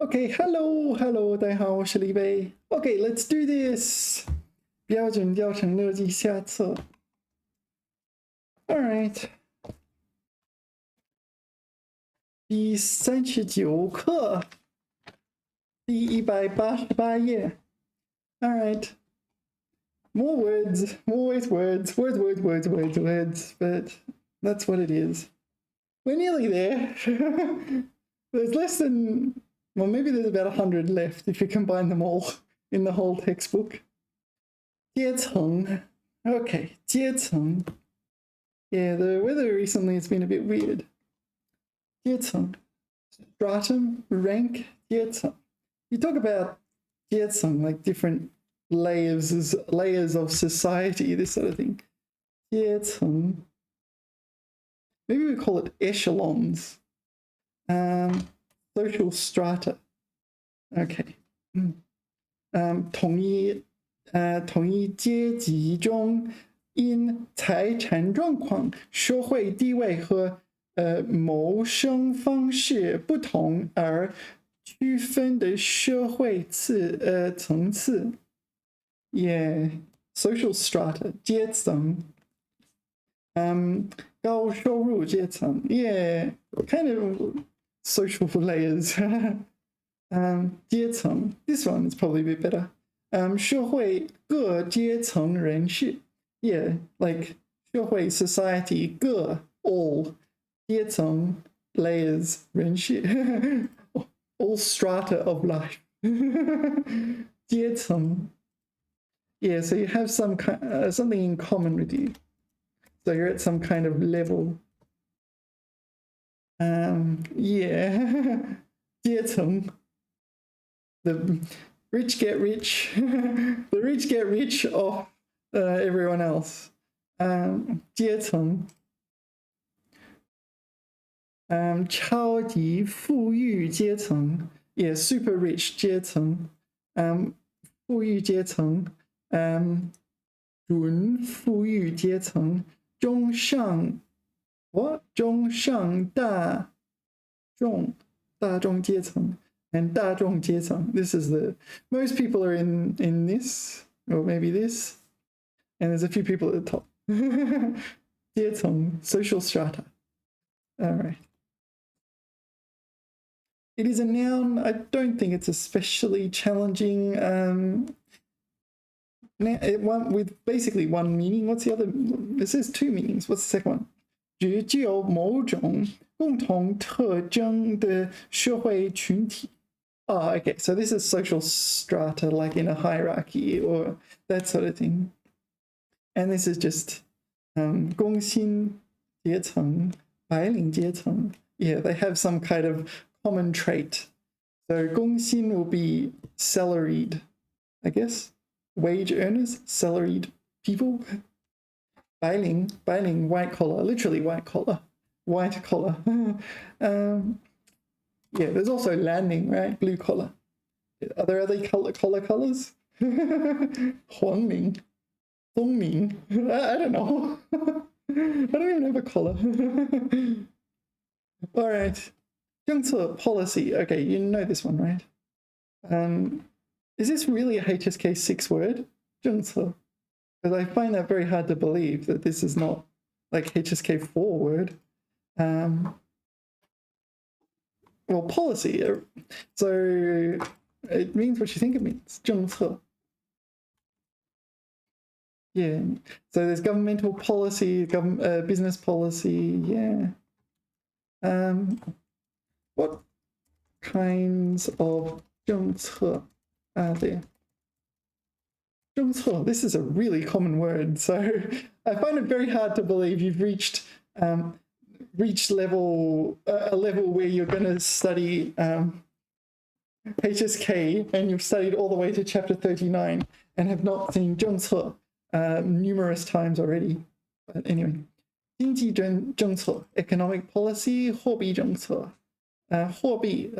Okay, hello, 大家好，我是李贝。Okay, let's do this. 标准教程乐记下册。All right. 第39课，第188页。All right. More words, words, but that's what it is. We're nearly there. There's less than, well, maybe there's about 100 left if you combine them all in the whole textbook. 阶层. Okay, 阶层. Yeah, the weather recently has been a bit weird. 阶层. Stratum, rank, 阶层. You talk about 阶层, like different layers of society, this sort of thing. 阶层. Maybe we call it echelons. Social strata. Okay. 统一阶级中因财产状况、社会地位和谋生方式不同而区分的社会层次。Yeah, social strata 阶层。高收入阶层。Yeah, kind of social layers. 阶层。This one is probably a bit better. 社会各阶层人士。Yeah, like 社会 society 各 all 阶层 layers 人士。all strata of life. 阶层. Yeah, so you have some something in common with you. So you're at some kind of level. Yeah. 阶层. The rich get rich. The rich get rich off everyone else. 阶层. 超级富裕阶层. Yeah, super rich 阶层. 富裕阶层. 准富裕阶层. 中上 what? 中上大众阶层 and 大众阶层. This is the most people are in this or maybe this, and there's a few people at the top. 阶层 social strata. All right. It is a noun. I don't think it's especially challenging. With basically one meaning. What's the other? It says two meanings. What's the second one? 具有某种共同特征的社会群体. Oh, okay. So this is social strata, like in a hierarchy or that sort of thing. And this is just 工薪阶层, 白领阶层. Yeah, they have some kind of common trait. So 工薪 will be salaried, I guess. Wage earners, salaried people. 白领, white collar, literally white collar. Yeah, there's also landing, right? Blue collar. Are there other colors? 黄明, 东明. I don't know. I don't even have a collar. All right. 政策 policy. Okay, you know this one, right? Is this really a HSK6 word? 政策. Because I find that very hard to believe that this is not like HSK4 word. Well, policy. So it means what you think it means. 政策. Yeah. So there's governmental policy, business policy. Yeah. What kinds of 政策 are there? 政策. This is a really common word, so I find it very hard to believe you've reached a level where you're going to study HSK and you've studied all the way to chapter 39 and have not seen 政策 numerous times already. But anyway, 经济政策 economic policy, 货币政策 货币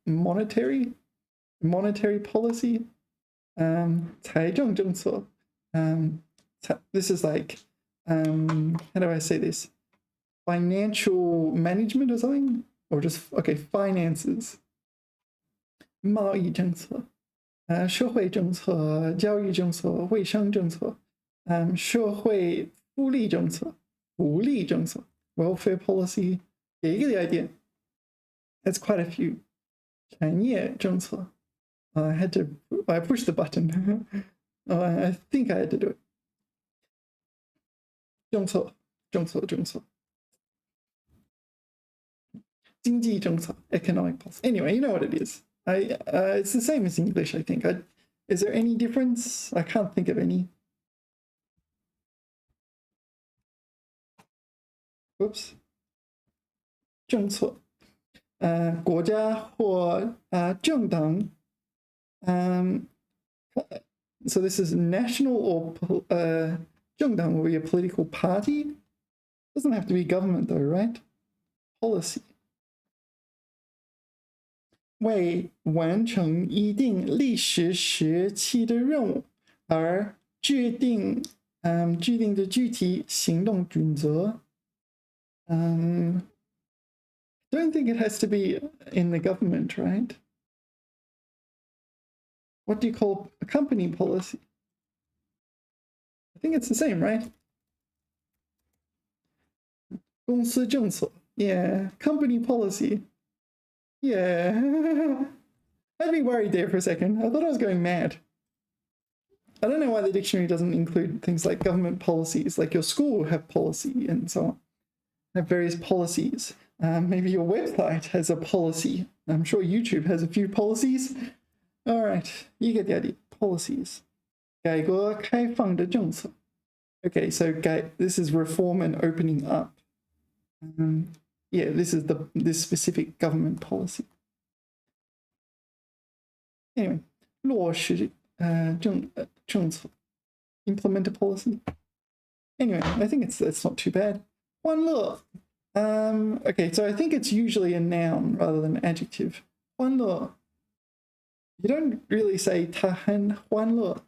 monetary policy. 财政政策. This is like, how do I say this? Financial management or something? Or just, okay, finances. 贸易政策，社会政策、教育政策、卫生政策，社会福利政策、福利政策 （welfare policy） 给一个 idea. That's quite a few. 产业政策 I pushed the button. I think I had to do it. 政策经济政策 economic policy. Anyway, you know what it is. It's the same as English, I think. Is there any difference? I can't think of any. Whoops. 政策，国家或政党，so this is national or 政党 will be a political party. Doesn't have to be government though, right? Policy. 为完成一定历史时期的任务而制定的具体行动准则。Don't think it has to be in the government, right? What do you call a company policy? I think it's the same, right? 公司政策 yeah. Company policy. Yeah. I'd be worried there for a second. I thought I was going mad. I don't know why the dictionary doesn't include things like government policies, like your school will have policy and so on. Have various policies. Maybe your website has a policy. I'm sure YouTube has a few policies. All right, you get the idea. Policies. 改革开放的政策. Okay, so this is reform and opening up. Yeah, this is this specific government policy. Anyway, 落实政策 implement a policy. Anyway, I think it's not too bad. 欢乐 okay, so I think it's usually a noun rather than adjective. 欢乐 you don't really say 他很欢乐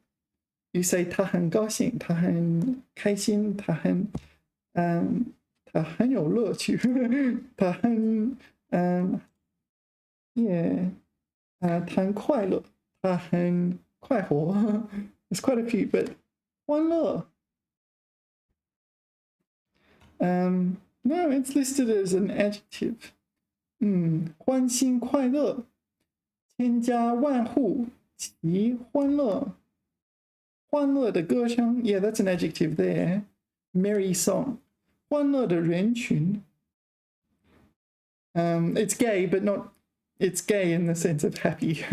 you say 他很高兴他很开心他很有乐趣他很yeah 他很快乐他很快活 there's quite a few, but 欢乐no, it's listed as an adjective. 欢欣快乐千家万户齐欢乐欢乐的歌声 yeah, that's an adjective there. Merry song. 欢乐的人群 it's gay, but not it's gay in the sense of happy.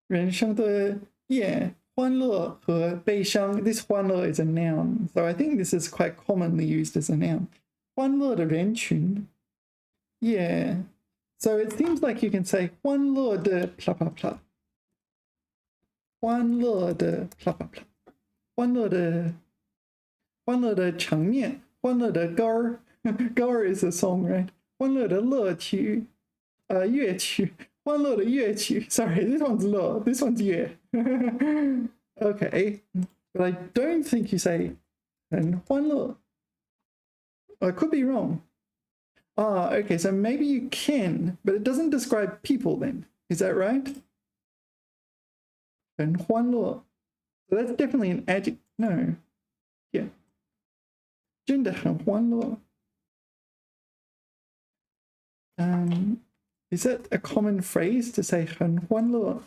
人生的 yeah, 欢乐和悲伤 this 欢乐 is a noun, so I think this is quite commonly used as a noun. 欢乐的人群 yeah, so it seems like you can say 欢乐的 blah blah blah. 欢乐的 blah blah blah. 欢乐的场面欢乐的歌歌 is a song, right? 欢乐的乐曲乐曲欢乐的乐曲 sorry, this one's low, this one's yeah. Okay, but I don't think you say 很欢乐 I could be wrong. Okay, so maybe you can, but it doesn't describe people then. Is that right? 很欢乐 so that's definitely an adjective. No. Yeah. 真的很欢乐 is that a common phrase to say 很欢乐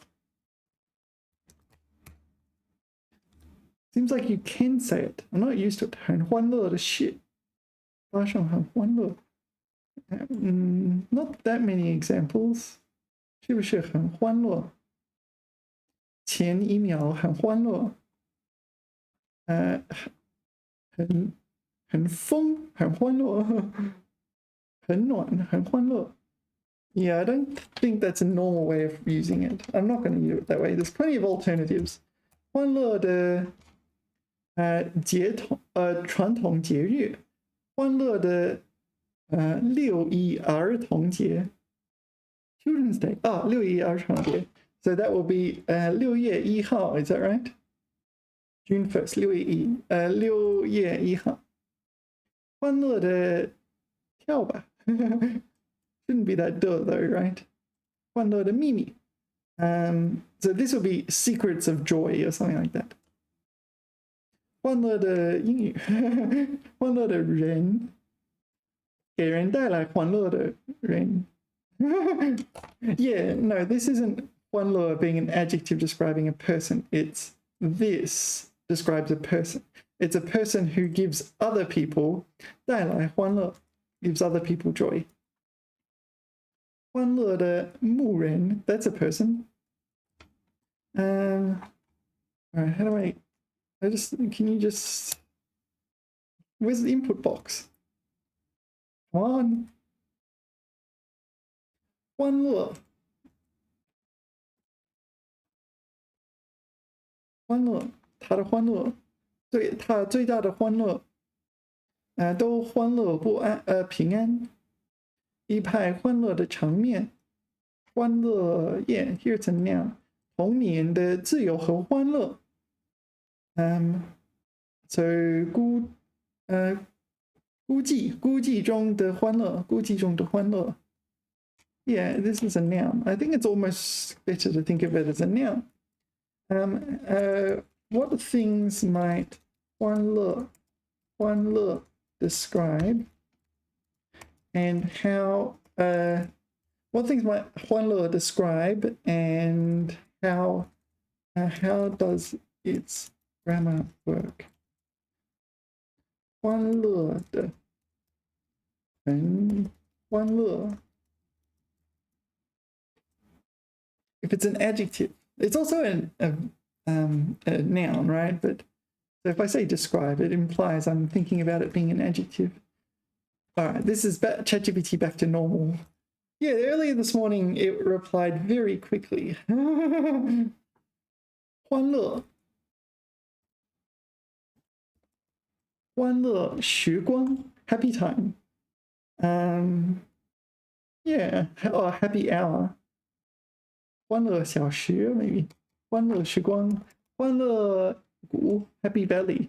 Seems like you can say it. I'm not used to it. 很欢乐的shit. 发生很欢乐 not that many examples. 是不是很欢乐前一秒很欢乐很疯很欢乐很暖很欢乐 Yeah, I don't think that's a normal way of using it. I'm not going to use it that way. There's plenty of alternatives. 欢乐的传统节日欢乐的6·1儿童节 Children's Day 6·1儿童节 So that will be 6月1号 Is that right? June 1st 6月1号欢乐的跳吧Shouldn't be that dull though, right? 欢乐的秘密. So this will be secrets of joy or something like that. 欢乐的英语，欢乐的人，给人带来欢乐的人。Yeah, no, this isn't 欢乐 being an adjective describing a person. It's this describes a person. It's a person who gives other people 带来欢乐, gives other people joy. 欢乐的牧人, that's a person. All right, how do I can you just, where's the input box? Come on. 欢乐，欢乐，他的欢乐，对他最大的欢乐，都欢乐不安，平安，一派欢乐的场面，欢乐 ，yeah, here it's a noun，童年的自由和欢乐，so 孤寂中的欢乐，孤寂中的欢乐。Yeah, this is a noun. I think it's almost better to think of it as a noun. What things might 欢乐 describe, and how what things might 欢乐 describe, and how does its grammar work? 欢乐的人，欢乐。If it's an adjective, it's also a noun, right? But so if I say describe, it implies I'm thinking about it being an adjective. All right, this is ChatGPT back to normal. Yeah, earlier this morning it replied very quickly. 欢乐，欢乐时光 happy time. Yeah, or happy hour. 欢乐小时 maybe. 欢乐时光，欢乐谷 happy valley.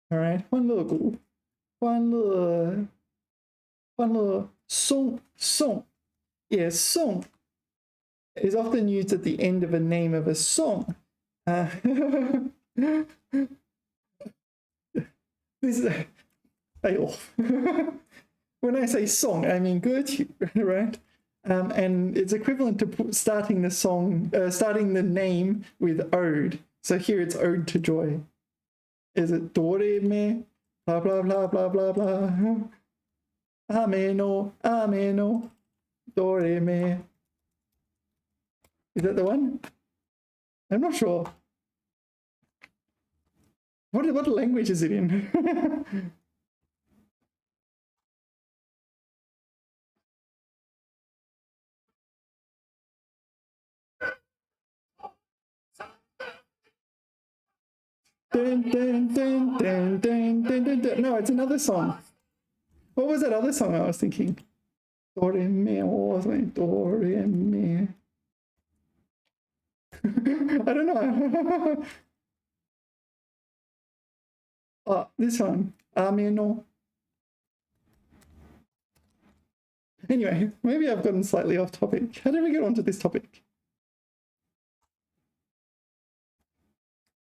All right, 欢乐谷，欢乐颂 Yeah, song is often used at the end of a name of a song. This is a fail. When I say song, I mean 歌曲, right? And it's equivalent to starting the song, starting the name with ode. So here it's ode to joy. Is it do re mi, blah blah blah blah blah blah. Ameno, ameno, do re mi. Is that the one? I'm not sure. What language is it in? Dun, dun, dun, dun, dun, dun, dun, dun. No, it's another song. What was that other song I was thinking? Do re mi, what was it? Do re mi. I don't know. Oh, this one. Ameno. Anyway, maybe I've gotten slightly off topic. How did we get onto this topic?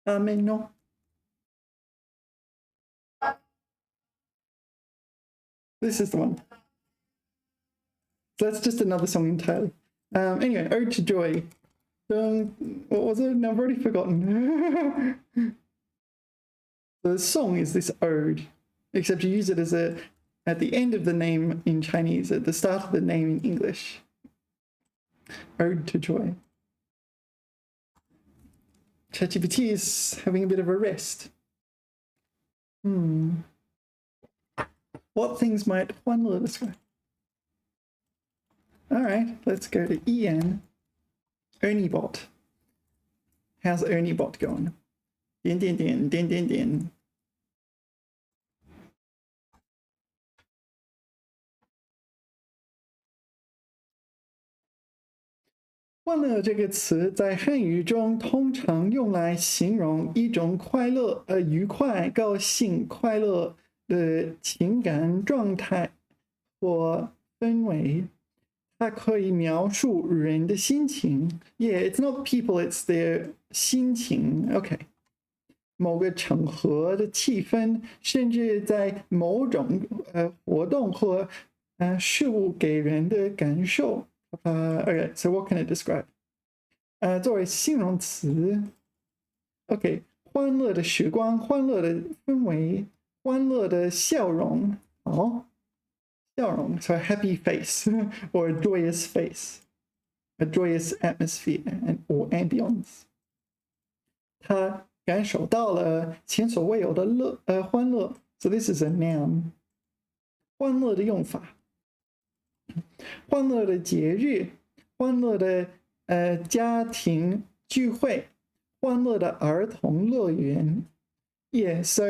Ameno. This is the one. So that's just another song entirely. Anyway, Ode to Joy. What was it? No, I've already forgotten. The song is this ode, except you use it as at the end of the name in Chinese, at the start of the name in English. Ode to Joy. ChatGPT is having a bit of a rest. What things might 欢乐 describe? All right, let's go to Ian. ErnieBot. How's ErnieBot going? 点点点点点点。欢乐这个词在汉语中通常用来形容一种快乐、愉快、高兴、快乐的情感状态或氛围。它可以描述人的心情。Yeah, it's not people, it's their 心情。OK， 某个场合的气氛，甚至在某种活动或事物给人的感受。Okay, so what can it describe? 作为形容词 ，OK， 欢乐的时光，欢乐的氛围，欢乐的笑容。好，笑容 ，so a happy face or a joyous face, a joyous atmosphere or ambience。他感受到了前所未有的欢乐。So this is a noun。欢乐的用法，欢乐的节日，欢乐的家庭聚会，欢乐的儿童乐园。Yeah, so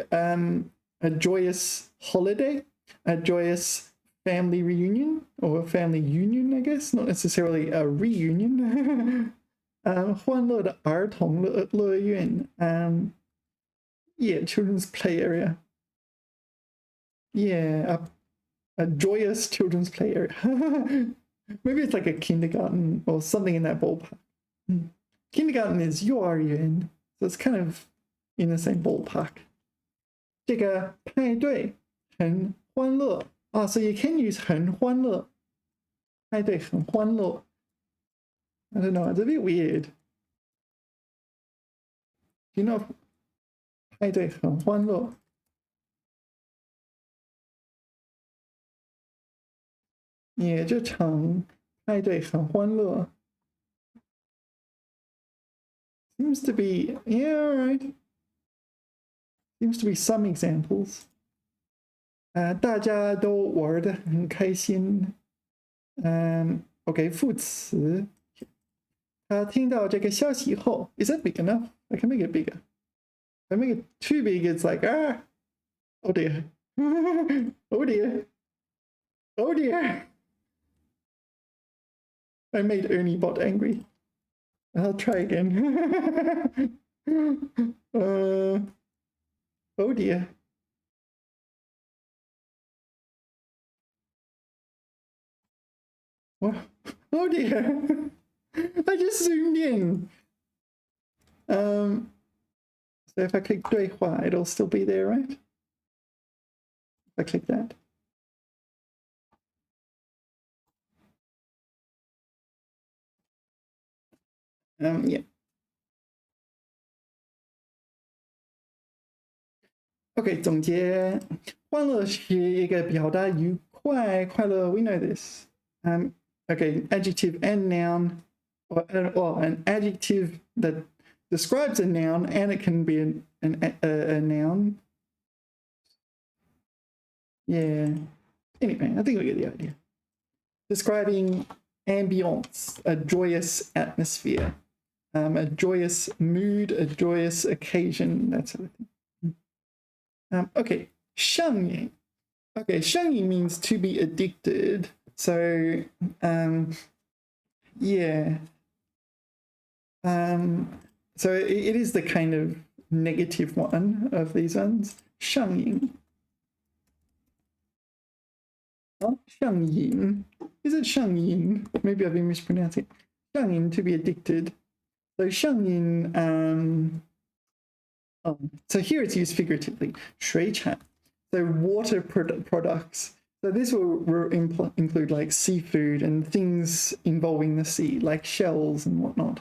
a joyous holiday, a joyous family reunion or a family union, I guess, not necessarily a reunion. 欢乐的儿童乐园 yeah, children's play area. Yeah, a joyous children's play area. Maybe it's like a kindergarten or something in that ballpark. Kindergarten is 幼儿园, so it's kind of in the same ballpark. 这个派对很欢乐 so you can use 很欢乐。派对很欢乐。I don't know, it's a bit weird. You know, 派对很欢乐。也这场派对很欢乐。Seems to be, yeah, all right. Seems to be some examples. 大家都玩得很开心。OK, 副词。他听到这个消息以后 ，is that big enough? I can make it bigger. If I make it too big, it's like oh dear, oh dear, oh dear. I made Ernie Bot angry. I'll try again. Oh dear. What? Oh dear. I just zoomed in. So if I click 对话, it'll still be there, right? If I click that. Yeah. OK, 总结，欢乐是一个表达愉快、快乐。We know this. Okay, adjective and noun, or an adjective that describes a noun, and it can be a noun. Yeah. Anyway, I think we get the idea. Describing ambience, a joyous atmosphere, a joyous mood, a joyous occasion, that sort of thing. Okay, 上瘾. Okay, 上瘾 means to be addicted. So, yeah. So it is the kind of negative one of these ones. 上瘾. Oh, 上瘾. Is it 上瘾? Maybe I've been mispronouncing it. 上瘾, to be addicted. So 上瘾, so here it's used figuratively. 水产. So water products. So this will include like seafood and things involving the sea, like shells and whatnot.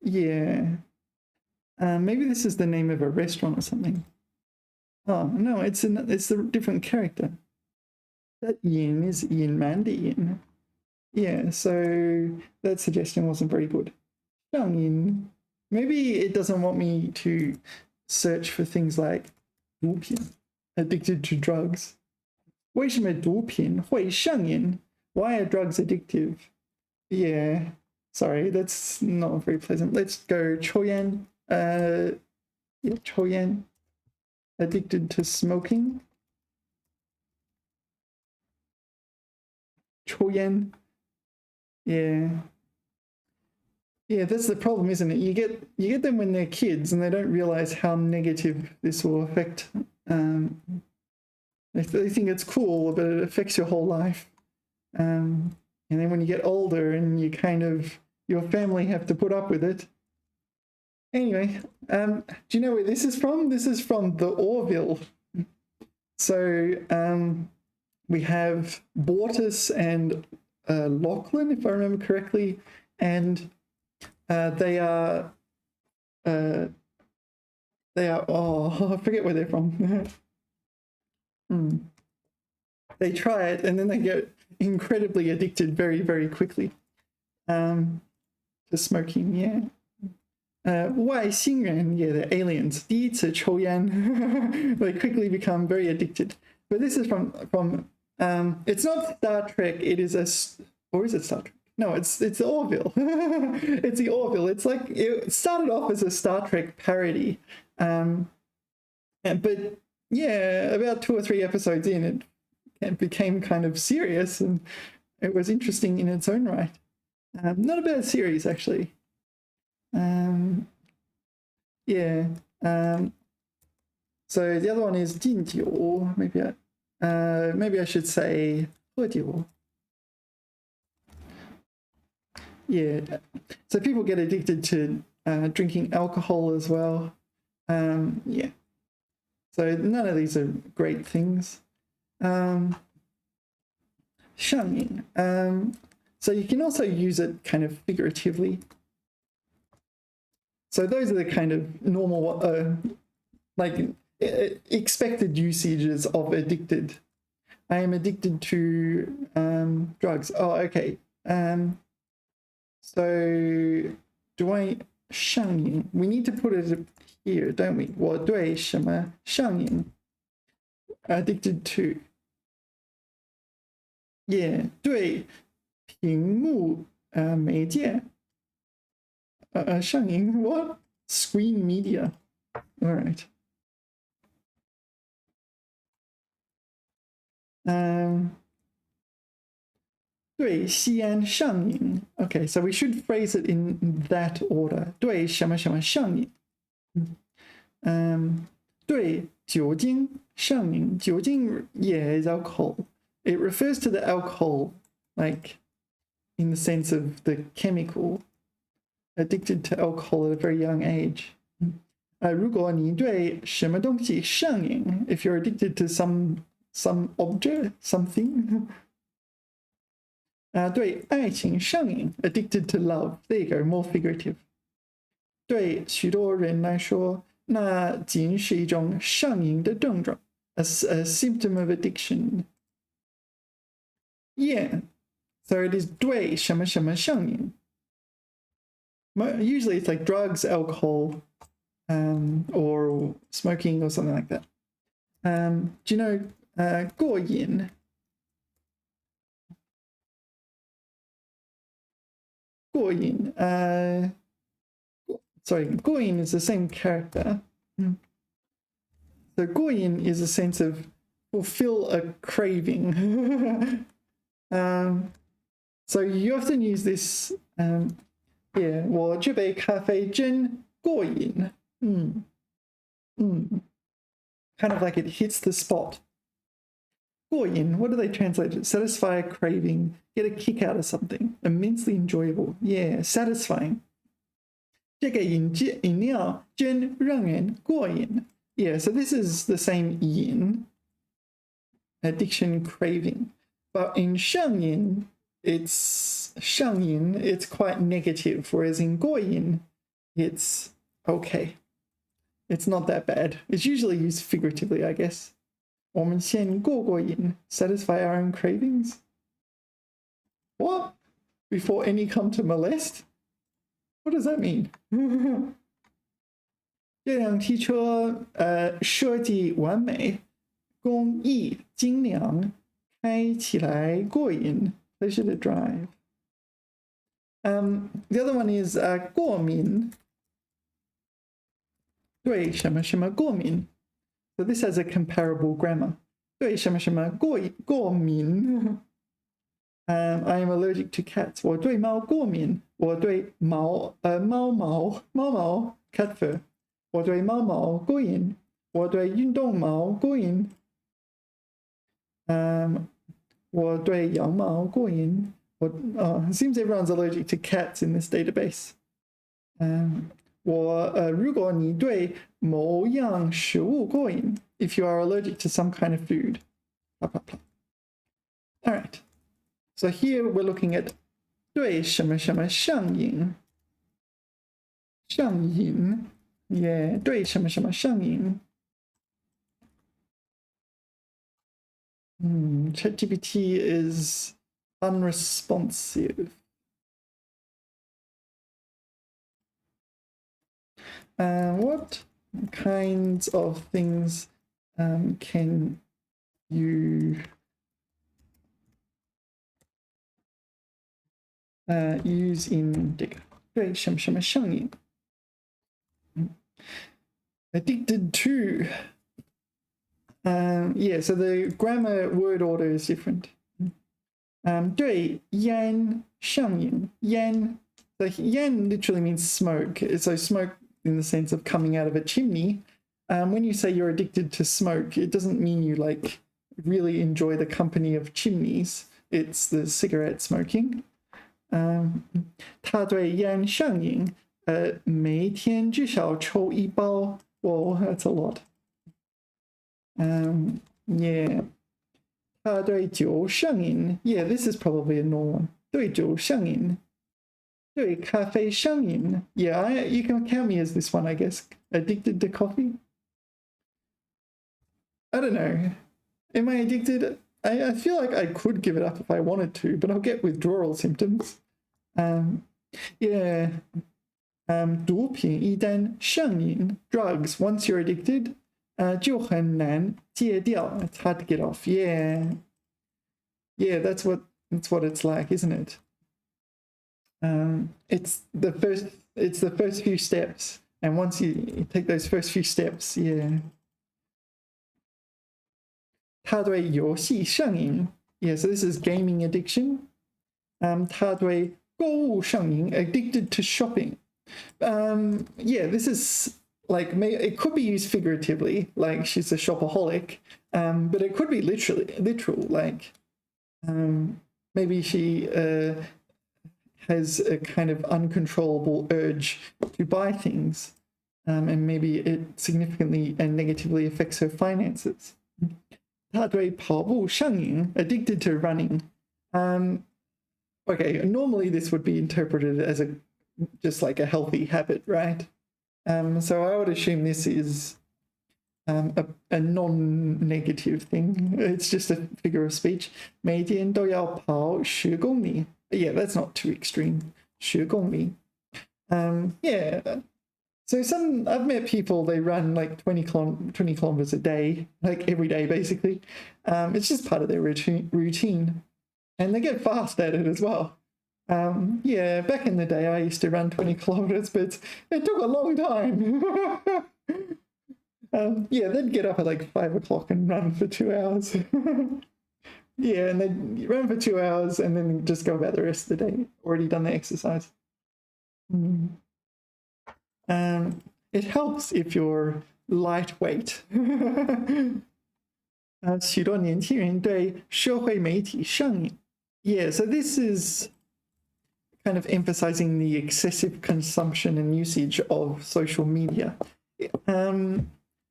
Yeah. Maybe this is the name of a restaurant or something. Oh no, it's a different character. That yin is yin man the yin. Yeah, so that suggestion wasn't very good. 上瘾. Maybe it doesn't want me to search for things like 毒品, addicted to drugs. 为什么毒品会上瘾? Why are drugs addictive? Yeah, sorry, that's not very pleasant. Let's go 抽烟. Yeah, 抽烟. Addicted to smoking. 抽烟. Yeah. Yeah, that's the problem, isn't it? You get them when they're kids and they don't realize how negative this will affect. They think it's cool, but it affects your whole life. And then when you get older and you kind of, your family have to put up with it. Anyway, do you know where this is from? This is from the Orville. So we have Bortus and Lachlan, if I remember correctly, and they are, oh, I forget where they're from. They try it and then they get incredibly addicted very, very quickly to smoking, yeah. 外星人, yeah, the aliens, 第一次抽烟, they quickly become very addicted. But this is from it's not Star Trek, it is or is it Star Trek? No, it's Orville. It's the Orville. It's like, it started off as a Star Trek parody. But yeah, about 2 or 3 episodes in, it became kind of serious, and it was interesting in its own right. Not a bad series, actually. Yeah. So the other one is 敬酒. Maybe I should say 喝酒. Yeah. So people get addicted to drinking alcohol as well. Yeah. So none of these are great things. 上瘾. So you can also use it kind of figuratively. So those are the kind of normal, like expected usages of addicted. I am addicted to drugs. Oh, okay. So do I 上瘾? We need to put it here, don't we? 我对什么上瘾? Addicted to. Yeah, 对屏幕媒介 上瘾 what? Screen media. All right. 对西安上瘾. Okay, so we should phrase it in that order. 对什么什么上瘾. 对酒精上瘾. 酒精 yeah, is alcohol. It refers to the alcohol, like in the sense of the chemical. Addicted to alcohol at a very young age. 如果你对什么东西上瘾, if you're addicted to some object, something. 对爱情上瘾, addicted to love. There you go, more figurative. 对许多人来说, 那仅是一种上瘾的症状, a symptom of addiction. Yeah, so it is 对什么什么上瘾. Usually it's like drugs, alcohol, or smoking or something like that. Do you know 过瘾? 过瘾, sorry, 过瘾 is the same character. So 过瘾 is a sense of fulfill a craving. So you often use this, yeah, 我这杯咖啡真过瘾. Kind of like it hits the spot. 过瘾, what do they translate it? Satisfy a craving, get a kick out of something, immensely enjoyable. Yeah, satisfying. 这个饮料真让人过瘾. Yeah, so this is the same yin, addiction, craving. But in 上瘾, it's 上瘾, it's quite negative, whereas in 过瘾, it's okay. It's not that bad. It's usually used figuratively, I guess. 我们先过过瘾, satisfy our own cravings. What? Before any come to molest? What does that mean? 这辆汽车设计完美，工艺精良，开起来过瘾 pleasure to drive. The other one is 过敏，对什么什么过敏。So this has a comparable grammar. 对什么什么过敏。I am allergic to cats. 我对猫过敏。我对猫毛 cat fur. 我对猫毛过瘾。我对运动毛过瘾。我对羊毛过瘾。it seems everyone's allergic to cats in this database. 如果你对某样食物过瘾 if you are allergic to some kind of food. Blah, blah, blah. All right. So here we're looking at 对什么什么上瘾。上瘾 yeah 对什么什么上瘾。ChatGPT is unresponsive. What kinds of things can you use in 这个对什么什么上瘾 addicted to yeah, so the grammar word order is different. 对烟上瘾 yan, so yan literally means smoke, so smoke in the sense of coming out of a chimney. When you say you're addicted to smoke, it doesn't mean you like really enjoy the company of chimneys. It's the cigarette smoking. 他对烟上瘾，每天至少抽一包。Whoa, that's a lot. Yeah. 他对酒上瘾 yeah, this is probably a normal one. 对酒上瘾，对咖啡上瘾 yeah, you can count me as this one, I guess. Addicted to coffee? I don't know. Am I addicted? I feel like I could give it up if I wanted to, but I'll get withdrawal symptoms. Yeah. 毒品一旦上瘾 drugs, once you're addicted, 就很难戒掉. It's hard to get off. Yeah. Yeah, that's what it's like, isn't it? It's the first few steps. And once you take those first few steps, yeah. 他对游戏上瘾 yeah, so this is gaming addiction. 他对购物上瘾 addicted to shopping. Yeah, this is like it could be used figuratively, like she's a shopaholic, but it could be literal, like maybe she has a kind of uncontrollable urge to buy things, and maybe it significantly and negatively affects her finances. 他对跑步上瘾 addicted to running. Okay, normally this would be interpreted as just like a healthy habit, right? So I would assume this is a non-negative thing. It's just a figure of speech. 每天都要跑10公里 yeah, that's not too extreme. 10公里 yeah. So I've met people, they run like 20 kilometers a day, like every day basically. It's just part of their routine. And they get fast at it as well. Yeah, back in the day I used to run 20 kilometers, but it took a long time. Yeah, they'd get up at like 5 o'clock and run for 2 hours. Yeah, and they'd run for 2 hours and then just go about the rest of the day, already done the exercise. It helps if you're lightweight. 许多年轻人对社会媒体上瘾 yeah, so this is kind of emphasizing the excessive consumption and usage of social media.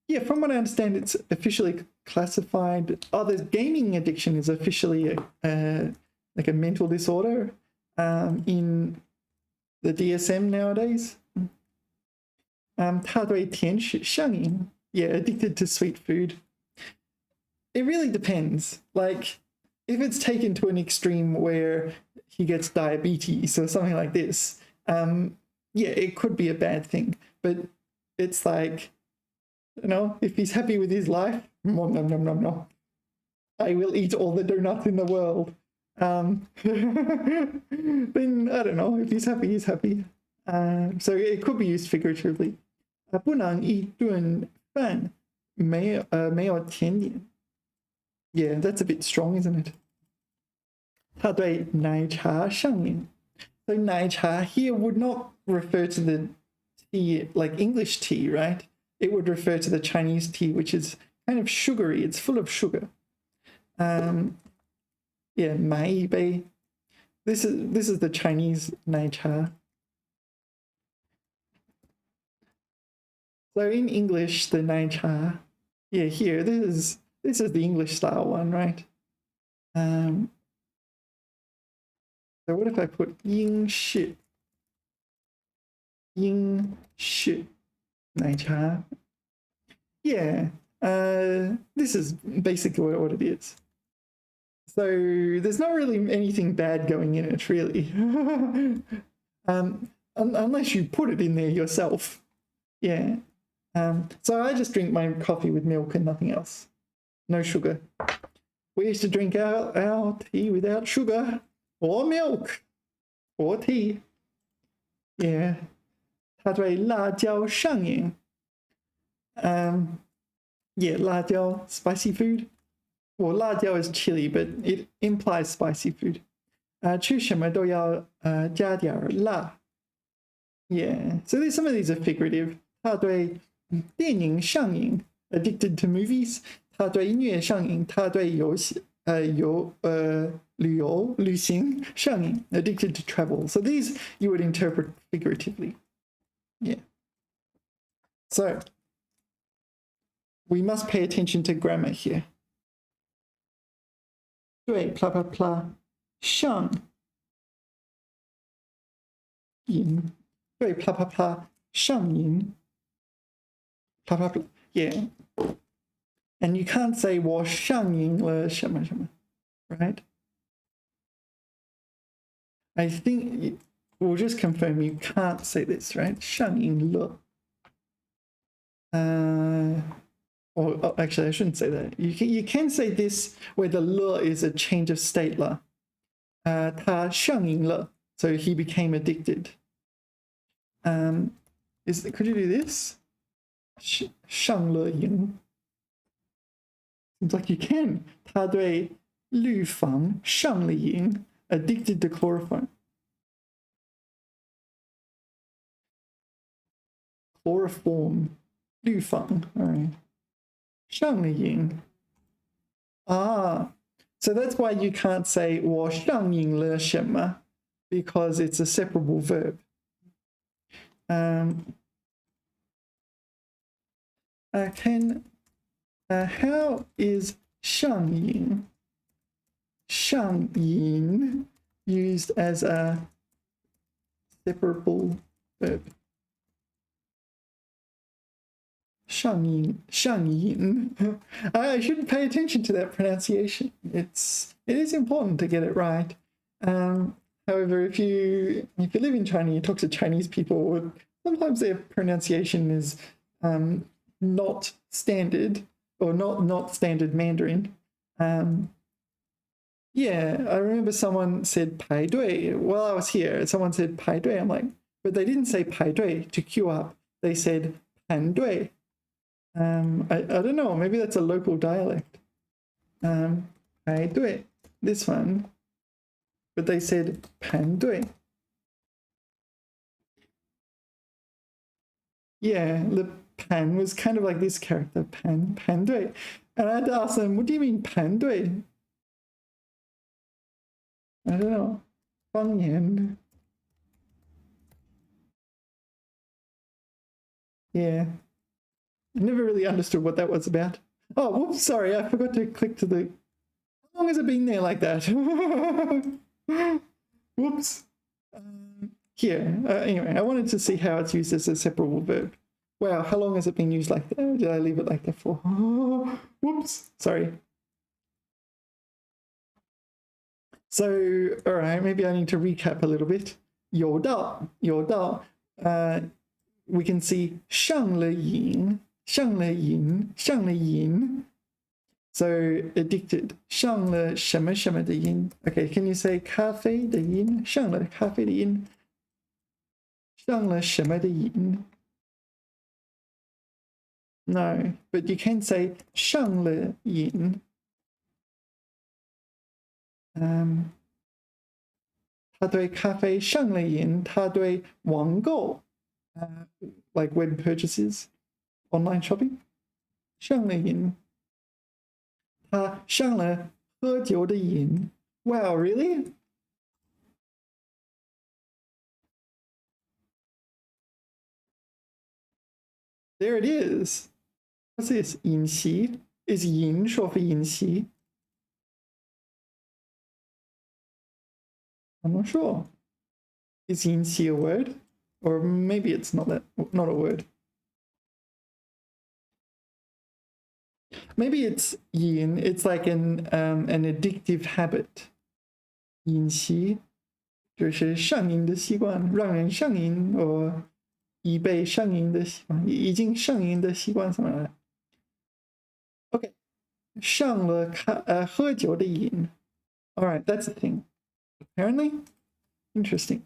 Yeah, from what I understand, it's officially classified. The gaming addiction is officially like a mental disorder in the DSM nowadays. 他对甜食上瘾 yeah, addicted to sweet food. It really depends. Like, if it's taken to an extreme where he gets diabetes or something like this, yeah, it could be a bad thing. But it's like, you know, if he's happy with his life, nom, nom, nom, nom, nom. I will eat all the donuts in the world. Then, I don't know, if he's happy, he's happy. So it could be used figuratively. 不能一顿饭没有甜点 Yeah, that's a bit strong, isn't it? 他对奶茶上瘾 So 奶茶 here would not refer to the tea, like English tea, right? It would refer to the Chinese tea, which is kind of sugary. It's full of sugar. Yeah, 买一杯. This is the Chinese 奶茶. So in English, the 奶茶, yeah, here this is the English style one, right? So what if I put 英式奶茶? Yeah, this is basically what it is. So there's not really anything bad going in it, really. Unless you put it in there yourself. Yeah. So I just drink my coffee with milk and nothing else. No sugar. We used to drink our tea without sugar or milk or tea. Yeah. 它对辣椒上瘾. Yeah, 辣椒, spicy food. Well, 辣椒 is chili, but it implies spicy food. 吃什么都要加点辣. Yeah, so some of these are figurative. 他对电影上瘾, addicted to movies. 他对音乐上瘾. 他对旅行上瘾, addicted to travel. So these you would interpret figuratively. Yeah. So we must pay attention to grammar here. 对 blah blah blah 上瘾 对 blah blah blah 上瘾 blah blah blah. Yeah. And you can't say 我上瘾了什么什么, right? I think we'll just confirm you can't say this, right? 上瘾了. Or actually, I shouldn't say that. You can say this where the 了 is a change of state 了. 他上瘾了, so he became addicted. Could you do this? 上了瘾. Seems like you can. 他对氯仿上了瘾, addicted to chloroform. Chloroform, 氯仿, all right. 上了瘾. So that's why you can't say 我上瘾了什么, because it's a separable verb. How is 上瘾 used as a separable verb? 上瘾. I should pay attention to that pronunciation. It is important to get it right. However, if you live in China, you talk to Chinese people, sometimes their pronunciation is not standard, or not standard Mandarin. Yeah, I remember someone said 排队 while I was here. Someone said 排队. I'm like, but they didn't say 排队 to queue up. They said 排队. I don't know, maybe that's a local dialect. 排队, this one. But they said 排队. Yeah, the 盘 was kind of like this character, 盘队. And I had to ask them, what do you mean 盘队? I don't know. 方言. Yeah. I never really understood what that was about. Oh, whoops, sorry, I forgot to click to the... How long has it been there like that? Whoops. Here, anyway, I wanted to see how it's used as a separable verb. Wow, how long has it been used like that? Did I leave it like that for? Whoops, sorry. So, all right, maybe I need to recap a little bit. 有道, we can see 上了瘾. So addicted. 上了什么什么的瘾. Okay, can you say 咖啡的瘾? 上了咖啡的瘾. 上了什么的瘾? No, but you can say 上了瘾. 他对咖啡上了瘾. 他对网购, like web purchases, online shopping, 上了瘾. 他上了喝酒的瘾. Wow, really? There it is. What's this? 尹习 is 尹 short for 尹习? I'm not sure. Is 尹习 a word? Or maybe it's not a word. Maybe it's yin. It's like an addictive habit. 瘾习就是上瘾的习惯，让人上瘾，或已被上瘾的习惯，已经上瘾的习惯什么来 ？OK， 上了喝酒的瘾。All right, that's the thing. Apparently, interesting.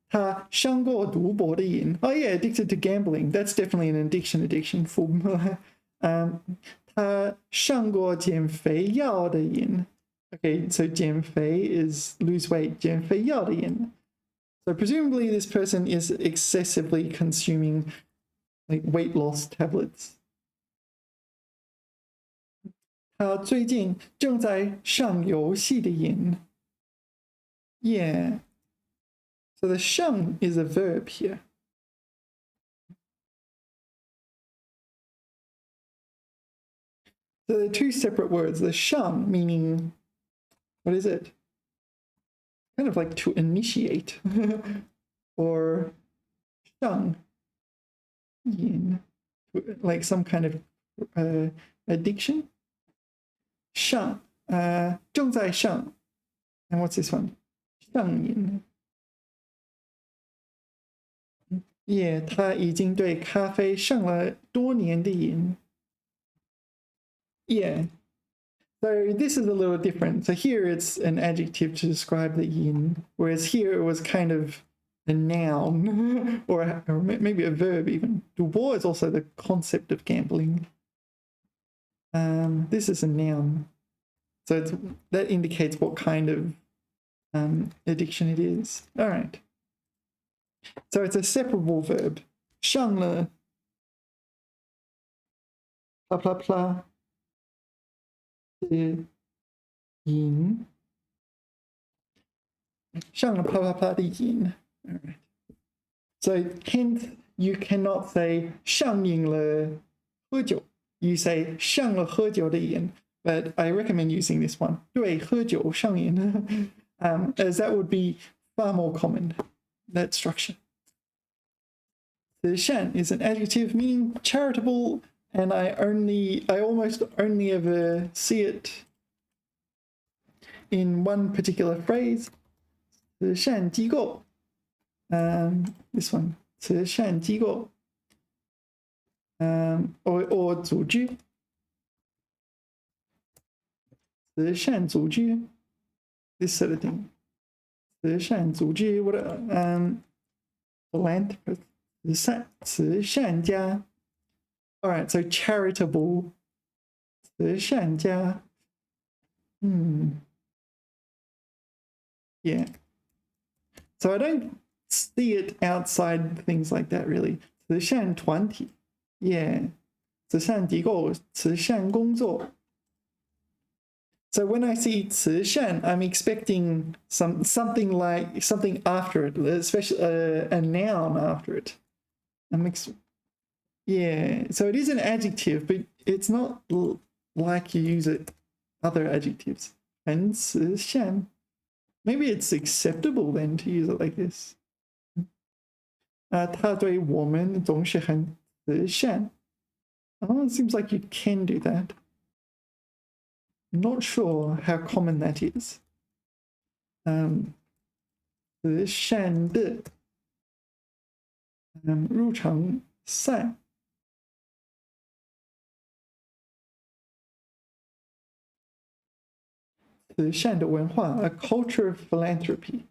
他伤过赌博的瘾。Oh yeah, addicted to gambling. That's definitely an addiction.他上过减肥药的瘾。Okay, so 减肥 is lose weight. 减肥药的瘾。So presumably this person is excessively consuming like weight loss tablets. 他最近正在上游戏的瘾。Yeah. So the 上 is a verb here. So they're two separate words. The 上 meaning, what is it? Kind of like to initiate. Or 上 yin, like some kind of addiction. 上正在上 and what's this one? 上瘾 Yeah, 他已经对咖啡上了多年的瘾 Yeah. So this is a little different. So here it's an adjective to describe the yin, whereas here it was kind of a noun or maybe a verb even. 赌博 is also the concept of gambling. This is a noun. So that indicates what kind of addiction it is. All right. So it's a separable verb. 上了 blah blah blah 的瘾 上了 blah blah blah 的瘾 All right. So hence you cannot say 上瘾了喝酒 You say 上了喝酒的瘾 But I recommend using this one 对喝酒上瘾 as that would be far more common That structure. The 善 is an adjective meaning charitable, and I almost only ever see it in one particular phrase. 慈善机构 this one 慈善机构 or 组织慈善组织 this sort of thing 慈善组织 what philanthropist 慈善家 all right so charitable 慈善家 yeah so I don't see it outside things like that really 慈善团体 yeah 慈善机构慈善工作 So when I see 慈善, I'm expecting something after it, especially a noun after it. Yeah, so it is an adjective, but it's not like you use it other adjectives. 很慈善 Maybe it's acceptable then to use it like this. 他对我们总是很慈善 Oh, it seems like you can do that. Not sure how common that is. 慈善的入场赛慈善的文化 a culture of philanthropy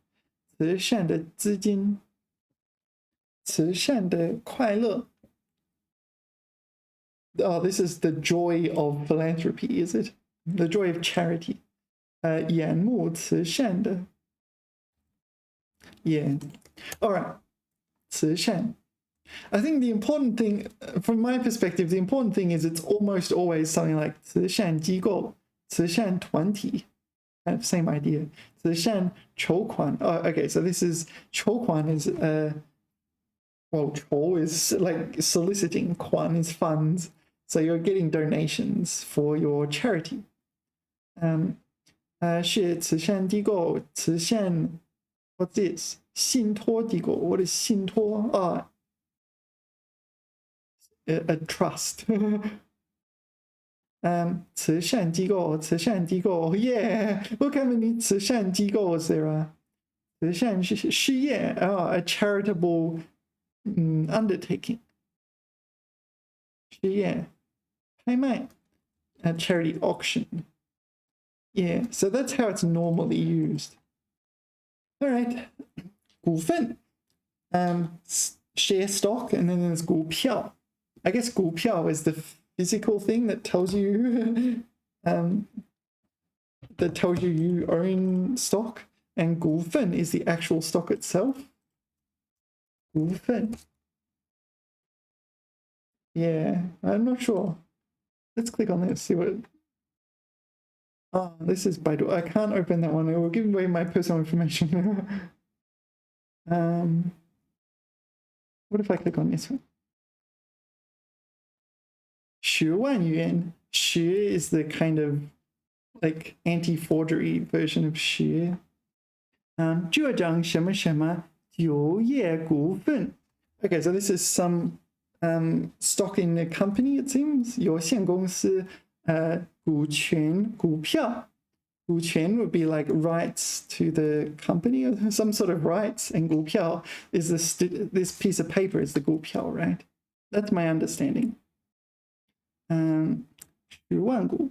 慈善的资金慈善的快乐 Oh, this is the joy of philanthropy, is it? The joy of charity. 眼目慈善的 Yeah. All right. 慈善 I think the important thing, from my perspective, the important thing is it's almost always something like 慈善机构 慈善团体 kind of same idea. 慈善筹款. Oh, okay, so this is 筹款 is well, 筹 is like soliciting, 款 is funds. So you're getting donations for your charity. 是慈善机构, 慈善 what's this? 信托机构. What is 信托? A trust. 慈善机构, 慈善机构. Yeah, look how many 慈善机构 there are. 慈善事业, a charitable undertaking. 事业拍卖, a charity auction. Yeah, so that's how it's normally used. All right, 股份, share stock, and then there's 股票. I guess 股票 is the physical thing that tells you you own stock, and 股份 is the actual stock itself. 股份. Yeah, I'm not sure. Let's click on this, see what. Oh, this is Baidu. I can't open that one. It will give away my personal information. What if I click on this one? 10万元. 10 is the kind of like anti-forgery version of 10. 这张什么什么酒业股份. Okay, so this is some stock in a company, it seems. 有限公司股权股票. 股权 would be like rights to the company or some sort of rights, and 股票 is this piece of paper is the 股票, right? That's my understanding. 10万股.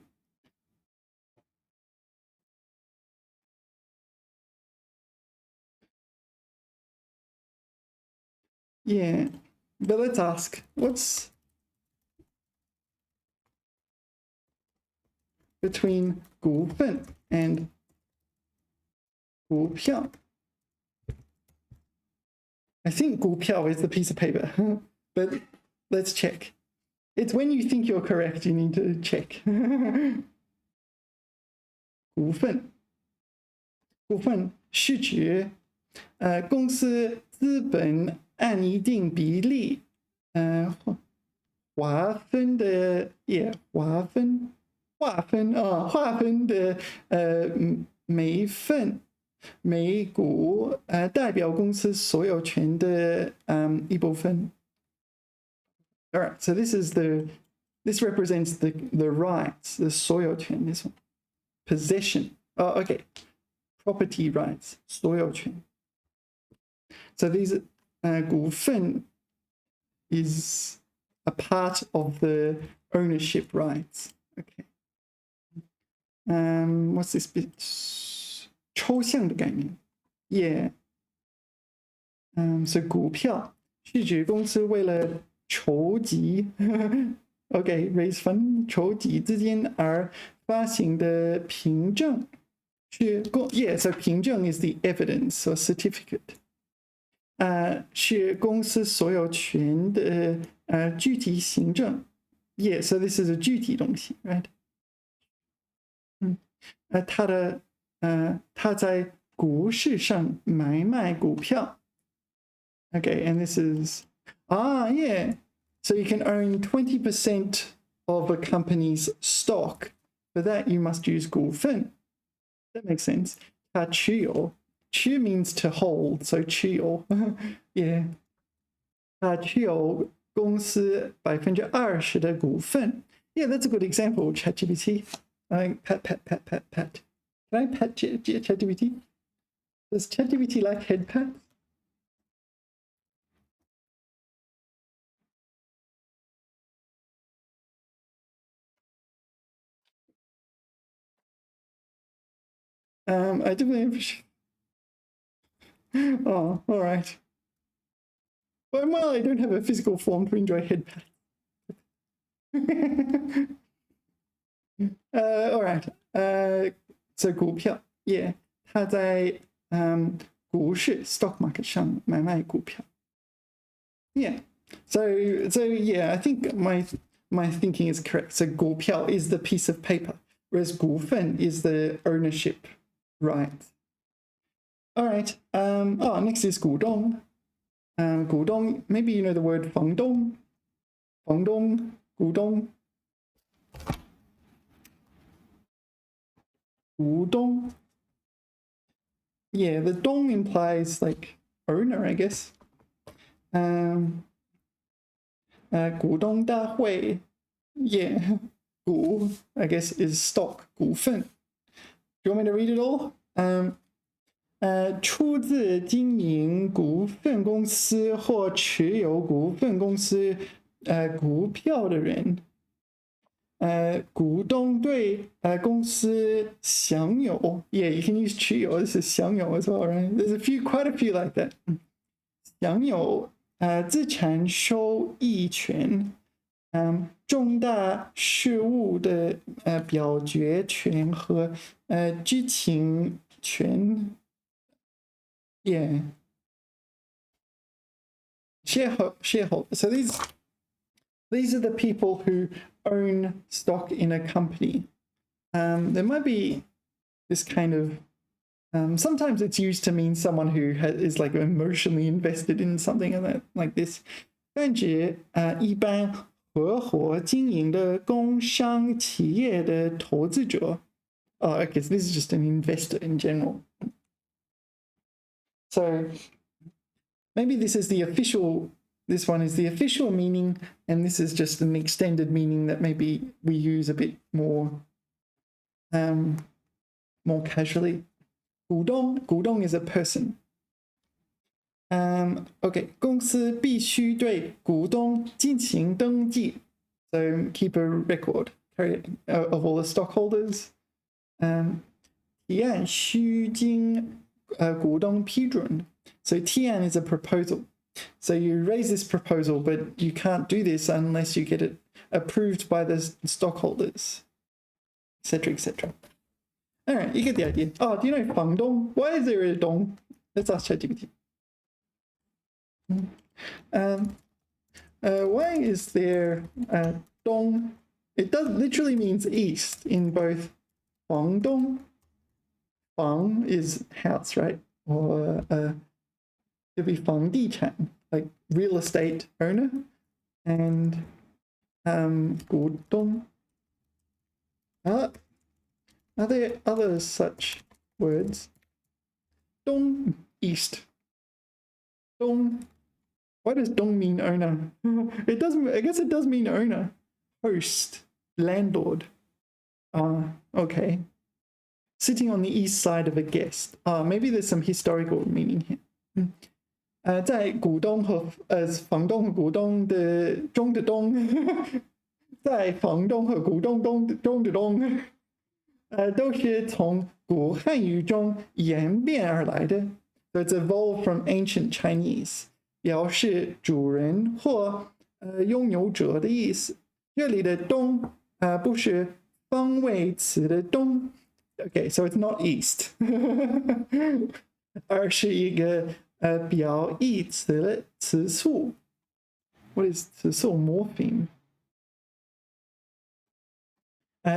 Yeah, but let's ask, what's between 股份 and 股票? I think 股票 is the piece of paper, but let's check. It's when you think you're correct, you need to check. 股份是指公司资本按一定比例划分的每股代表公司所有权的一部分. All right, so this represents the rights, the 所有权, this one. Possession. Oh, okay. Property rights, 所有权. So these 股份 is a part of the ownership rights. Okay. What's this bit? 抽象的概念. Yeah. So 股票是指公司为了筹集okay, raise fund 筹集资金而发行的凭证. Yeah, so 凭证 is the evidence or certificate. 是公司所有权的具体行政. Yeah, so this is a 具体东西, right? 他在股市上买卖股票. Okay, and this is yeah. So you can own 20% of a company's stock. For that, you must use 股份. That makes sense. 他持有. 持 means to hold, so 持有. Yeah. 他持有公司20%的股份. Yeah, that's a good example, ChatGPT. Pat. Can I pat ChatGPT? Does ChatGPT like head pats? I definitely appreciate. Oh, all right. Well, I don't have a physical form to enjoy head pats. All right. So 股票 yeah. 他在股市 stock market 上买卖股票. Yeah. So yeah, I think my thinking is correct. So 股票 is the piece of paper, whereas 股份 is the ownership Right. All right. Next is 股东. 股东, maybe you know the word 房东. 房东,股东. 股东. Yeah, the dong implies like owner, I guess. 股东大会. Yeah, 股, I guess, is stock, 股份. Do you want me to read it all? 出自经营股份公司或持有股份公司股票的人，股东对公司享有 ，yeah, you can use 持有 this is 享有 as well, right? There's quite a few like that. 享有资产收益权，重大事务的表决权和知情权。Yeah. Shareholder. So these are the people who own stock in a company. There might be this kind of sometimes it's used to mean someone who is like emotionally invested in something like this. 泛指一般合伙经营的工商企业的投资者. Oh, okay, so this is just an investor in general. So maybe this is the official, this one is the official meaning, and this is just an extended meaning that maybe we use a bit more casually. 股东 is a person. Okay, 公司必须对股东进行登记. So keep a record of all the stockholders. 提案须经股东批准. So tian is a proposal. So you raise this proposal, but you can't do this unless you get it approved by the stockholders, etc., etc. All right, you get the idea. Oh, do you know 房东? Why is there a dong? Let's ask ChatGPT. Why is there a dong? It literally means east in both 房东. 房 is house, right? Or it'd be 房地产, like real estate owner, and 股东. Are there other such words? Dong, east. Dong. Why does dong mean owner? It doesn't. I guess it does mean owner. Host, landlord. Okay. Sitting on the east side of a guest. Maybe there's some historical meaning here. 在股东和房东和股东的中的东，在房东和股东中的东，都是从古汉语中演变而来的。So it's evolved from ancient Chinese. 表示主人或拥有者的意思。这里的东不是方位词的东。Okay, so it's not east. 而是一个表意词的词素。What is 词素 morpheme?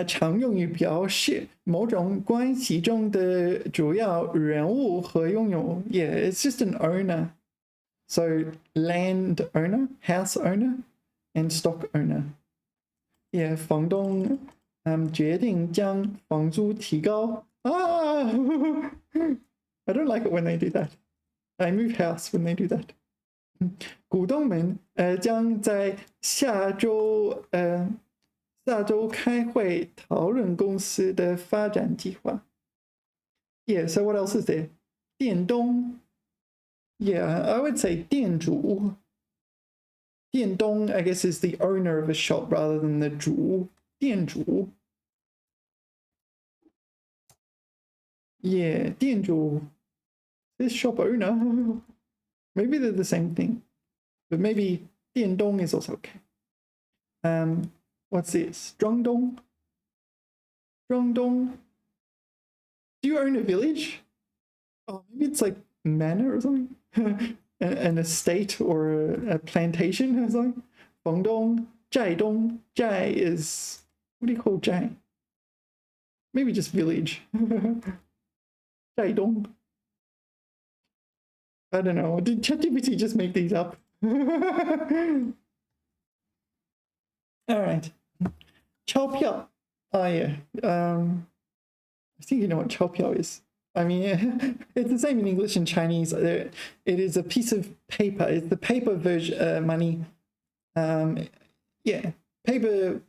常用于表示某种关系中的主要人物和拥有。Yeah, it's just an owner. So land owner, house owner, and stock owner. Yeah, 房东决定将房租提高。I don't like it when they do that. I move house when they do that. 股东们将在下周开会讨论公司的发展计划。Yeah, so what else is there? 店东。Yeah, I would say 店主. 店东, I guess, is the owner of a shop rather than the 主. 店主. Yeah, 店主. This shop owner. Maybe they're the same thing. But maybe 店东 is also okay. What's this? 庄东. 庄东. Do you own a village? Oh, maybe it's like manor or something. An estate or a plantation or something. 房东, 寨东. Zai is, what do you call zai? Maybe just village. Zhaidong. I don't know. Did ChatGPT just make these up? All right. 钞票. Oh yeah. I think you know what 钞票 is. I mean, it's the same in English and Chinese. It is a piece of paper. It's the paper version money. Yeah, paper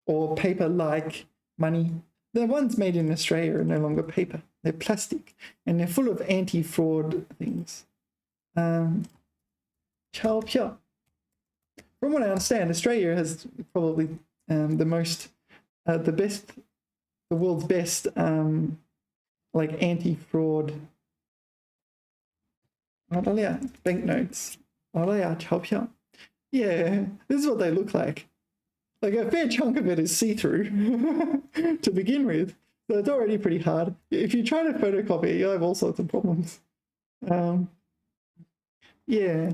or paper-like money. The ones made in Australia are no longer paper. They're plastic, and they're full of anti-fraud things. 钞票. From what I understand, Australia has probably the world's best like anti-fraud banknotes. 钞票. Yeah, this is what they look like. Like a fair chunk of it is see-through to begin with. So it's already pretty hard. If you try to photocopy it, you'll have all sorts of problems. Yeah.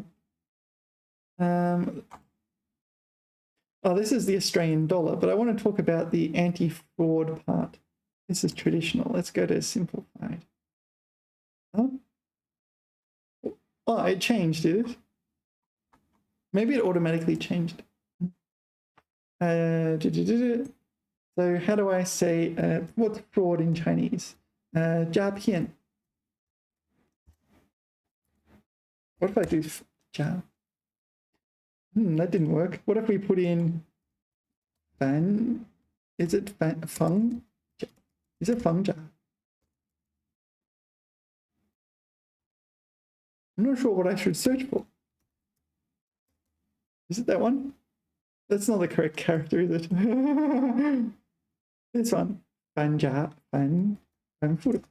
Oh, this is the Australian dollar, but I want to talk about the anti-fraud part. This is traditional. Let's go to simplified. Huh? Oh, it changed, did it? Maybe it automatically changed. So how do I say, what's fraud in Chinese? 诈骗. What if I do 诈? That didn't work. What if we put in 反? Is it 防? Is it 防诈? I'm not sure what I should search for. Is it that one? That's not the correct character, is it? This one. 反诈, 反复.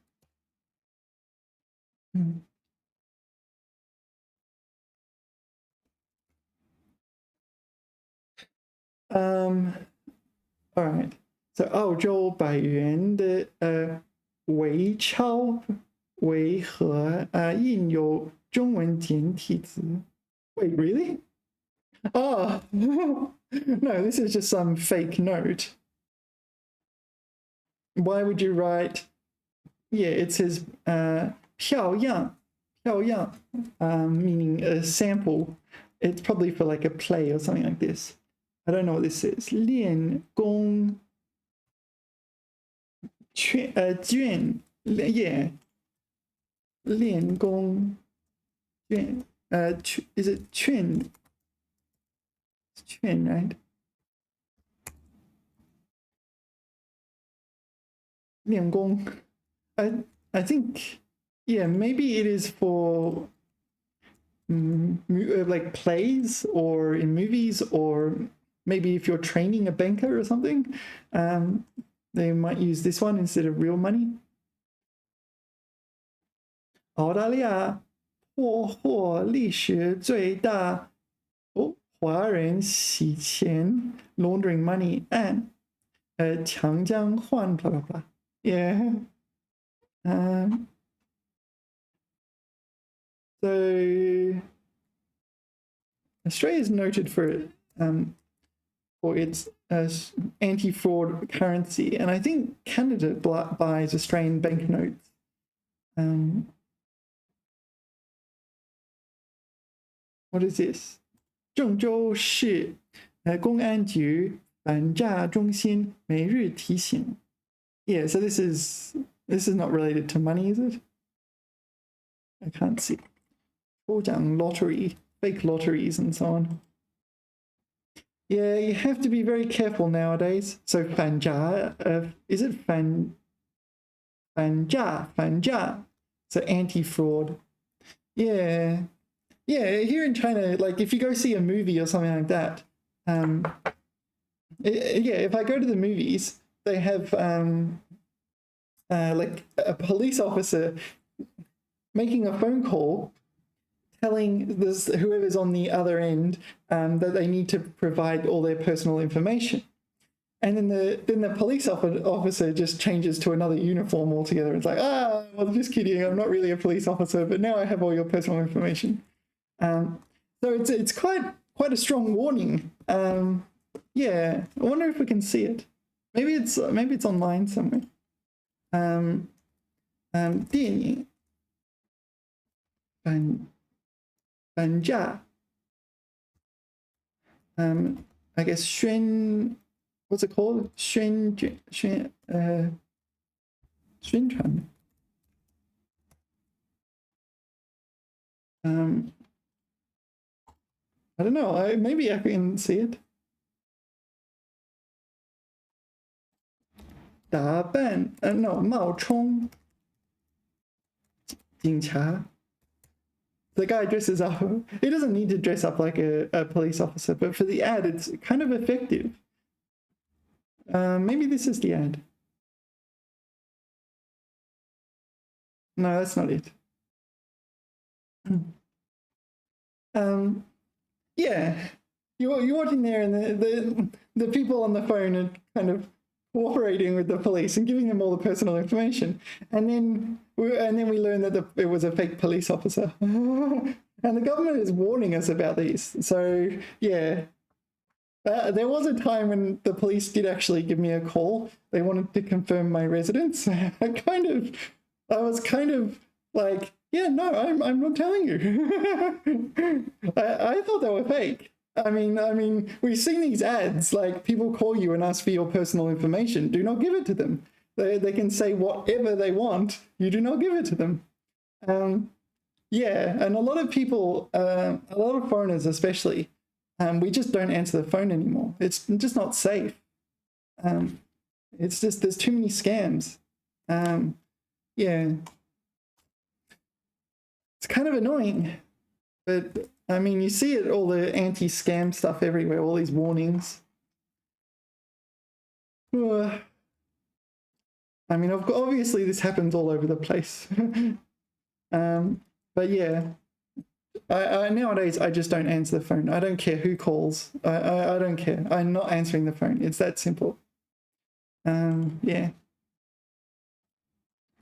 All right. So 澳洲100元的伪钞为何印有中文简体字? Wait, really? Oh, no, this is just some fake note. Why would you write? Yeah, it says 漂样, meaning a sample. It's probably for like a play or something like this. I don't know what this is. 练功卷 yeah. 练功卷 is it 券? It's 券, right? 练功. I think, yeah, maybe it is for like plays or in movies, or maybe if you're training a banker or something, they might use this one instead of real money. 澳大利亚破获历史最大华人洗钱 laundering money 案，强将换 blah blah blah. Yeah. So Australia is noted for its anti-fraud currency, and I think Canada buys Australian banknotes. What is this? 郑州市公安局反诈中心每日提醒. Yeah, so this is not related to money, is it? I can't see. 抽奖 lottery, fake lotteries and so on. Yeah, you have to be very careful nowadays. So 反诈, is it 反诈? So anti-fraud. Yeah. Yeah, here in China, like if you go see a movie or something like that, yeah, if I go to the movies, they have like a police officer making a phone call telling whoever's on the other end that they need to provide all their personal information. And then the police officer just changes to another uniform altogether. It's like, well, just kidding, I'm not really a police officer, but now I have all your personal information. So it's quite a strong warning. Yeah, I wonder if we can see it. Maybe it's online somewhere. 电影反价I guess what's it called 宣传I don't know. Maybe I can see it. 打扮no 冒充警察 The guy dresses up. He doesn't need to dress up like a police officer, but for the ad, it's kind of effective. Maybe this is the ad. No, that's not it. Yeah, you're watching there, and the people on the phone are kind of cooperating with the police and giving them all the personal information, and then we learn that it was a fake police officer, and the government is warning us about these. So yeah, there was a time when the police did actually give me a call. They wanted to confirm my residence. I was kind of like, yeah, no, I'm not telling you. I thought they were fake. I mean, we've seen these ads, like people call you and ask for your personal information. Do not give it to them. They can say whatever they want. You do not give it to them. Yeah, and a lot of people, a lot of foreigners especially, we just don't answer the phone anymore. It's just not safe. It's just, there's too many scams. Yeah. It's kind of annoying, but I mean, you see it, all the anti-scam stuff everywhere, all these warnings. I mean, obviously this happens all over the place. But yeah, I nowadays, I just don't answer the phone. I don't care who calls. I don't care. I'm not answering the phone. It's that simple. Yeah.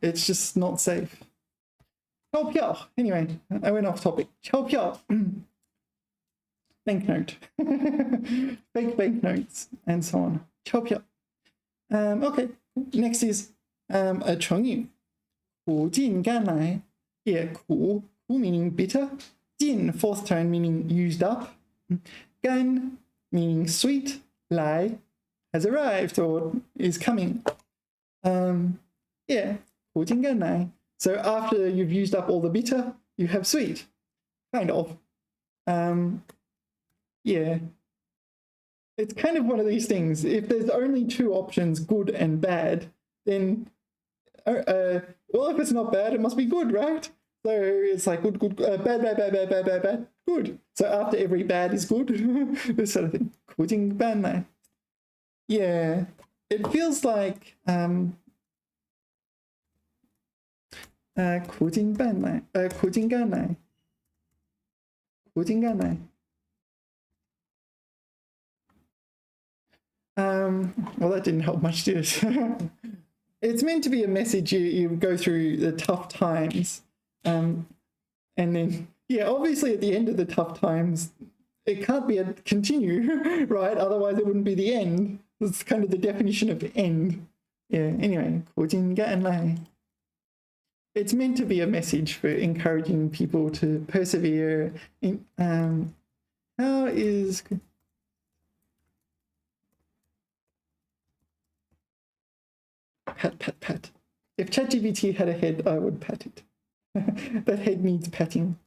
It's just not safe. 钞票. Anyway, I went off topic. 钞票. Banknote. Fake banknotes and so on. 钞票. Okay, next is a 成语. 苦尽甘来. Yeah, 苦 meaning bitter. 尽 fourth tone meaning used up. 甘 meaning sweet. 来 has arrived or is coming. Yeah, 苦尽甘来. So after you've used up all the bitter, you have sweet, kind of. Yeah, it's kind of one of these things. If there's only two options, good and bad, then, well, if it's not bad, it must be good, right? So it's like good, bad, good. So after every bad is good, this sort of thing. 苦尽甘来. Yeah, it feels like, 苦尽甘来, 苦尽甘来, 苦尽甘来. Well, that didn't help much, did it? It's meant to be a message you go through the tough times. And then, yeah, obviously at the end of the tough times, it can't be a continue, right? Otherwise it wouldn't be the end. That's kind of the definition of end. Yeah, anyway, 苦尽甘来. It's meant to be a message for encouraging people to persevere. How is... Pat. If ChatGPT had a head, I would pat it. That head needs patting.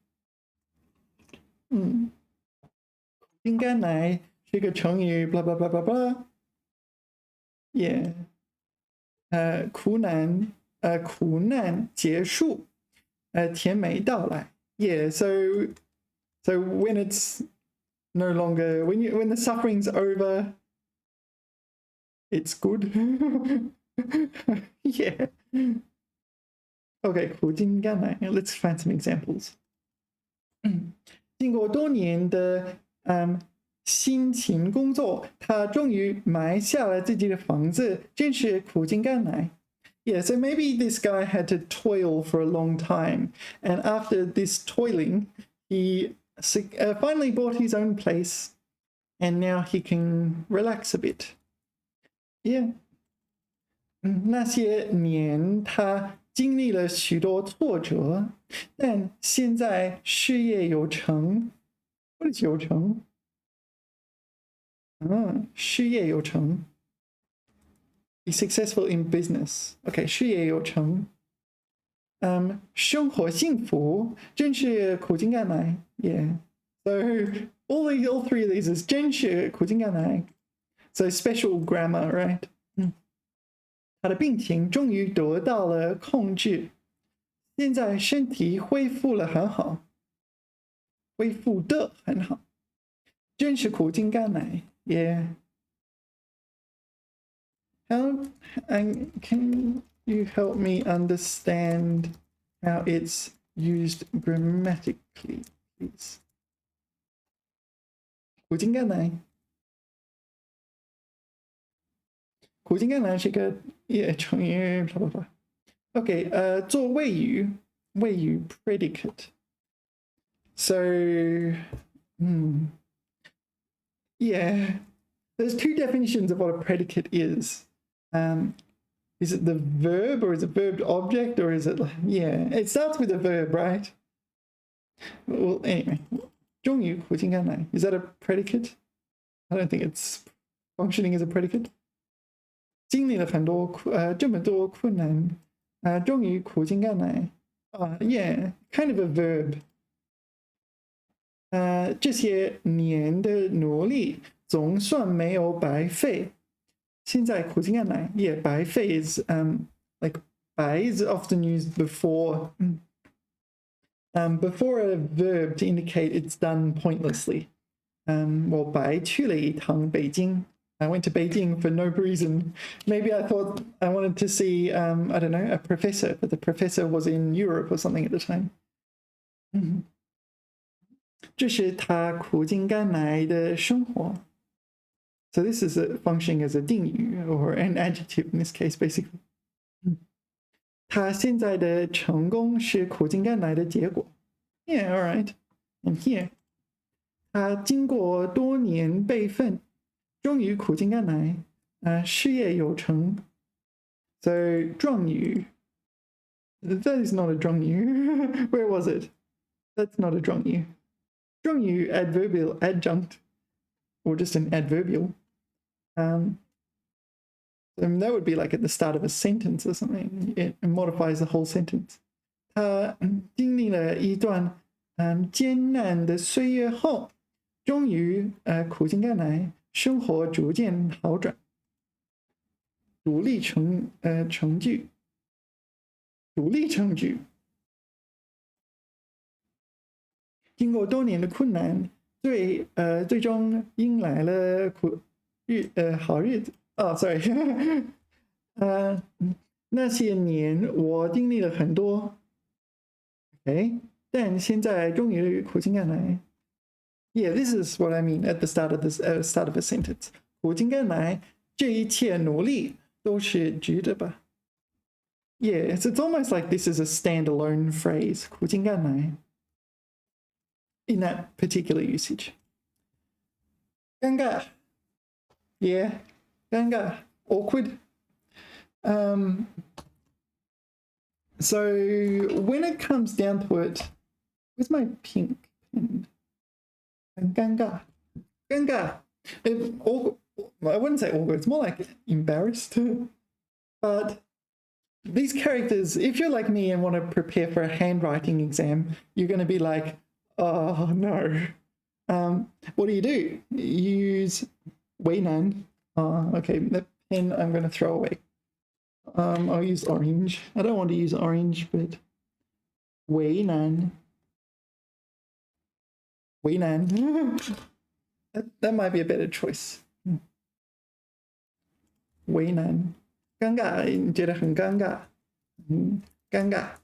应该来是个成语 blah blah blah blah blah. Yeah. 苦难结束 甜美到来. Yeah, so when it's no longer, when the suffering's over, it's good. Yeah. Okay, 苦尽甘来. Let's find some examples. 经过多年的辛勤工作，他终于买下了自己的房子，真是苦尽甘来. Yeah, so maybe this guy had to toil for a long time, and after this toiling, he finally bought his own place, and now he can relax a bit. Yeah. 那些年他经历了许多挫折，但现在事业有成。What is 有成？事业有成。Be successful in business. OK， 事业有成。生活幸福，真是苦尽甘来。Yeah. So all three of these is 真是苦尽甘来。So special grammar, right? 他的病情终于得到了控制，现在身体恢复了很好，恢复的很好，真是苦尽甘来。Yeah. Can you help me understand how it's used grammatically, please? 苦尽甘来。苦尽甘来是个成语，blah blah blah. OK， 做谓语 predicate. So, yeah, there's two definitions of what a predicate is. Is it the verb or is it verb object or is it like, yeah, it starts with a verb, right? Well, anyway, 终于苦尽甘来. Is that a predicate? I don't think it's functioning as a predicate. 经历了很多这么多困难，终于苦尽甘来。Yeah, kind of a verb. 这些年的努力总算没有白费。现在苦尽甘来。Yeah, 白费 is like 白 is often used before before a verb to indicate it's done pointlessly. 我白去了一趟北京。I went to Beijing for no reason. Maybe I thought I wanted to see, I don't know, a professor, but the professor was in Europe or something at the time. 这是他苦尽甘来的生活。So this is functioning as a 定语 or an adjective in this case, basically. 他现在的成功是苦尽甘来的结果。Yeah, all right. And here, 他经过多年备份。终于苦尽甘来，事业有成。So 状语 that is not a 状语。Where was it? That's not a 状语。状语 adverbial adjunct or just an adverbial. That would be like at the start of a sentence or something. It modifies the whole sentence. 他经历了一段艰难的岁月后，终于苦尽甘来。生活逐渐好转，独立成句，经过多年的困难，最终迎来了好日子。sorry， 那些年我经历了很多，OK， 但现在终于苦尽甘来。Yeah, this is what I mean at the start of this start of a sentence. 苦尽甘来，这一切努力都是值得吧 ？Yeah, it's almost like this is a standalone phrase. 苦尽甘来 in that particular usage. 尴尬 Yeah, 尴尬 awkward. So when it comes down to it, where's my pink pen? 很尴尬 I wouldn't say awkward, it's more like embarrassed. But these characters, if you're like me and want to prepare for a handwriting exam, you're going to be like, oh no. What do? You use 为难. Okay, that pen I'm going to throw away. I'll use orange. I don't want to use orange, but 为难. That might be a better choice. 为难，尴尬，你觉得很尴尬？尴尬。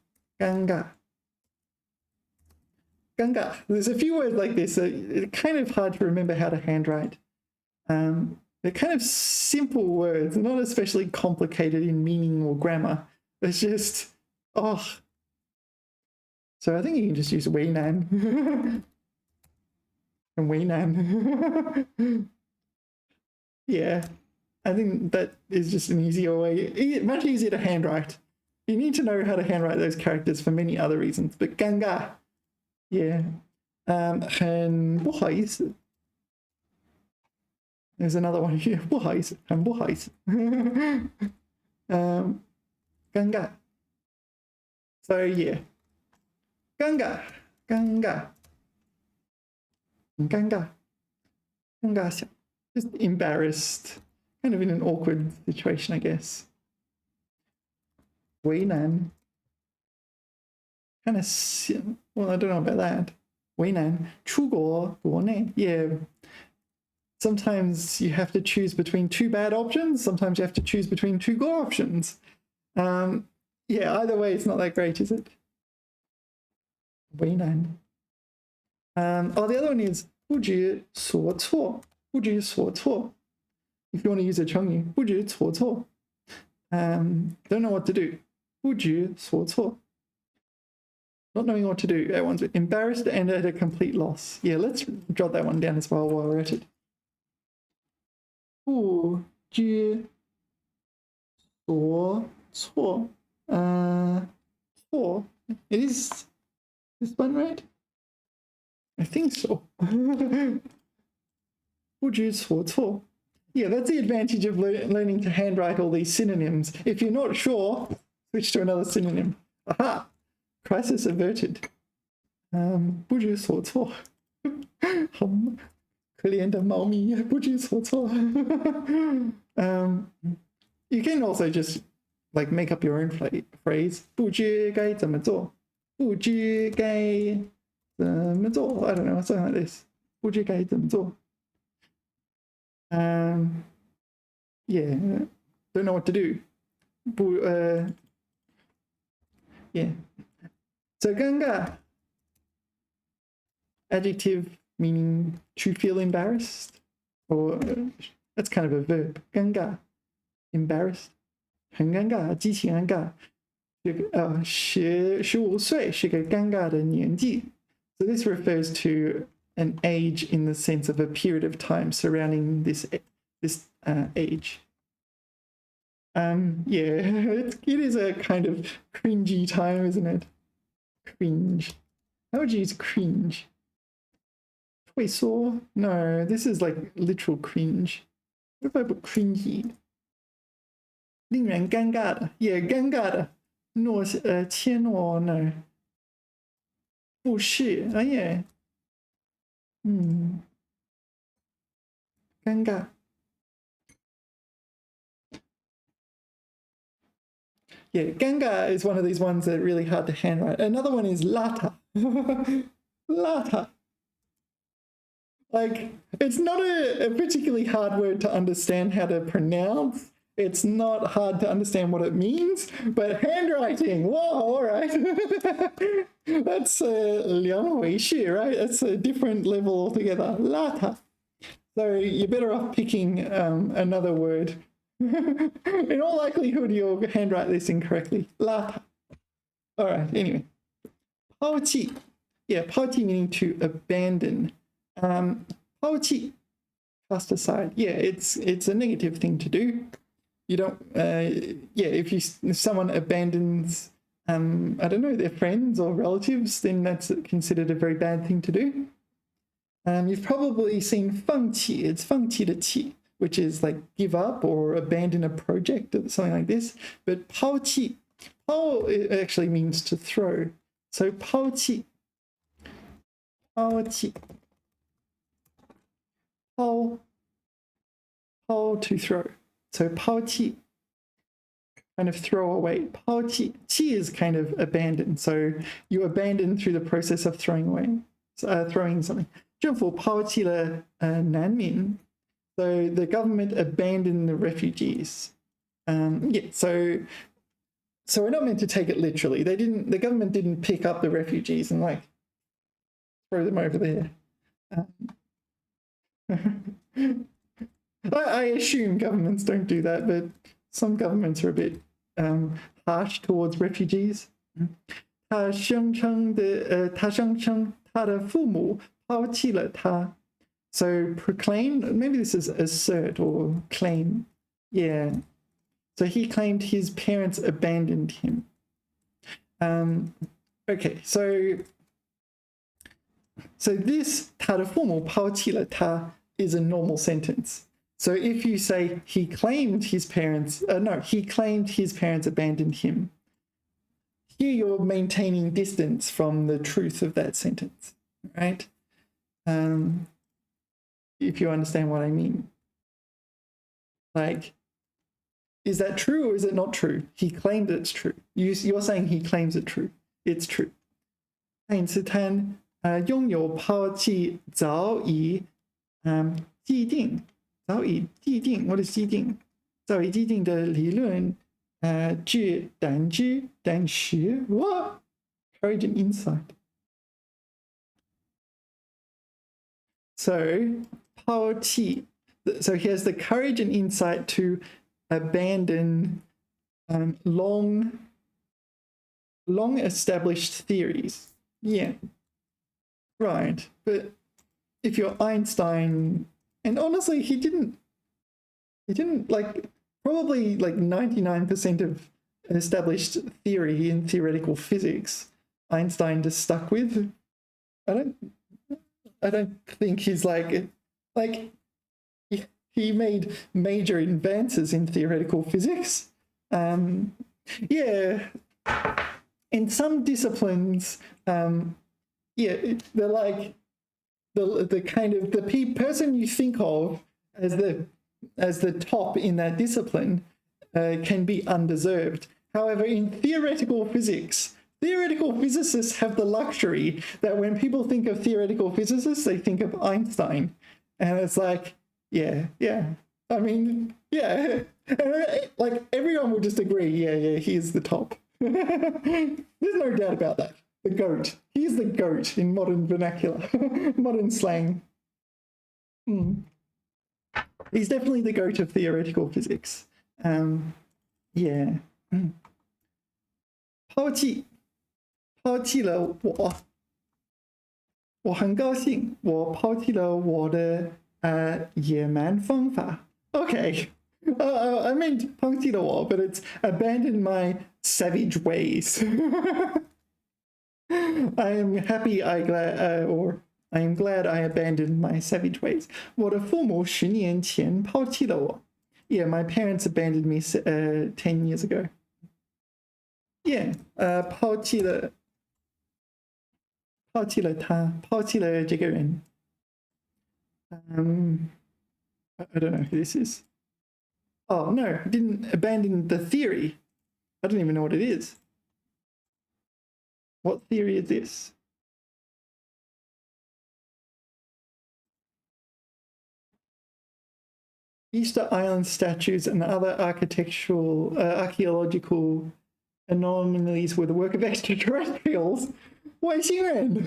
There's a few words like this. It's kind of hard to remember how to handwrite. They're kind of simple words, not especially complicated in meaning or grammar. It's just, So I think you can just use 为难。and 为难。Yeah, I think that is just an easier way, much easier to handwrite. You need to know how to handwrite those characters for many other reasons. But 尴尬, yeah, 很不好意思. There's another one here. 不好意思,很不好意思. 尴尬. So yeah, 尴尬,尴尬,很尴尬,尴尬小. Just embarrassed, kind of in an awkward situation, I guess. 为难, kind of, well, I don't know about that. 为难, 出国,国内, yeah. Sometimes you have to choose between two bad options. Sometimes you have to choose between two good options. Yeah, either way, it's not that great, is it? 为难. Oh, the other one is 不知所措,不知所措. If you want to use a 成语, 不知所措. Don't know what to do. 不知所措. Not knowing what to do. That one's embarrassed and at a complete loss. Yeah, let's jot that one down as well while we're at it. 不知所措.错. It is this one, right? I think so. 不知所措. Yeah, that's the advantage of learning to handwrite all these synonyms. If you're not sure, switch to another synonym. Aha! Crisis averted. 不知所措. 可怜的猫咪,不知所措. You can also just like make up your own phrase. 不知该怎么做,不知该怎么做. I don't know, something like this. 不知该怎么做. Yeah, don't know what to do. Yeah. So 尴尬, adjective meaning to feel embarrassed, or that's kind of a verb. 尴尬, embarrassed. 很尴尬,极其尴尬. 15岁是个尴尬的年纪. So this refers to an age in the sense of a period of time surrounding this age. Yeah, it is a kind of cringy time, isn't it? Cringe. How would you use cringe? 退缩? No, this is like literal cringe. What if I put cringy? 令人尴尬的. Yeah, 尴尬的. 怯懦, no. 不是, oh yeah. 尴尬. Yeah, 尴尬 is one of these ones that are really hard to handwrite. Another one is lata. Lata. Like, it's not a particularly hard word to understand how to pronounce. It's not hard to understand what it means, but handwriting, whoa, all right. That's 两回事, right? That's a different level altogether. Lata. So you're better off picking another word. In all likelihood, you'll handwrite this incorrectly. Lata. All right, anyway. 抛弃. Yeah, 抛弃 meaning to abandon. 抛弃, cast aside. Yeah, it's a negative thing to do. You don't, yeah, if someone abandons, I don't know, their friends or relatives, then that's considered a very bad thing to do. You've probably seen 放弃, it's 放弃的弃, which is like give up or abandon a project or something like this. But 抛弃, 抛 it actually means to throw. So 抛弃, 抛弃, 抛 to throw. So 抛弃, kind of throw away. 抛弃, 弃 is kind of abandon. So you abandon through the process of throwing away, throwing something. 政府抛弃了难民. So the government abandoned the refugees. Yeah, so we're not meant to take it literally. The government didn't pick up the refugees and like throw them over there. I assume governments don't do that, but some governments are a bit harsh towards refugees. 他声称他的父母抛弃了他. So proclaim, maybe this is assert or claim. Yeah. So he claimed his parents abandoned him. Okay, so this 他的父母抛弃了他 is a normal sentence. So if you say he claimed his parents, he claimed his parents abandoned him. Here you're maintaining distance from the truth of that sentence, right? If you understand what I mean. Like, is that true or is it not true? He claimed it's true. You're saying he claims it true. It's true. 爱因斯坦拥有抛弃早已既定 what is 既定？早已既定的理论但是 what? Courage and insight. So 抛弃 so he has the courage and insight to abandon long established theories. Yeah, right. But if you're Einstein, and honestly, he didn't like probably like 99% of established theory in theoretical physics, Einstein just stuck with. I don't think he's like he made major advances in theoretical physics. Yeah, in some disciplines, yeah, they're like the kind of the person you think of as the top in that discipline can be undeserved. However, in theoretical physics, theoretical physicists have the luxury that when people think of theoretical physicists, they think of Einstein, and it's like, yeah. I mean, yeah, like everyone will just agree, yeah, he is the top. There's no doubt about that. The GOAT. He's the GOAT in modern vernacular, modern slang. He's definitely the GOAT of theoretical physics. Yeah. 抛弃了我，我很高兴，我抛弃了我的野蛮方法。Okay. I meant 抛弃了我, but it's abandoned my savage ways. I am happy or I am glad I abandoned my savage ways. 我的父母10年前抛弃了我. Yeah, my parents abandoned me 10 years ago. Yeah, 抛弃了他，抛弃了这个人。I don't know who this is. Oh, no, didn't abandon the theory. I don't even know what it is. What theory is this? Easter Island statues and other archaeological anomalies were the work of extraterrestrials. 外星人.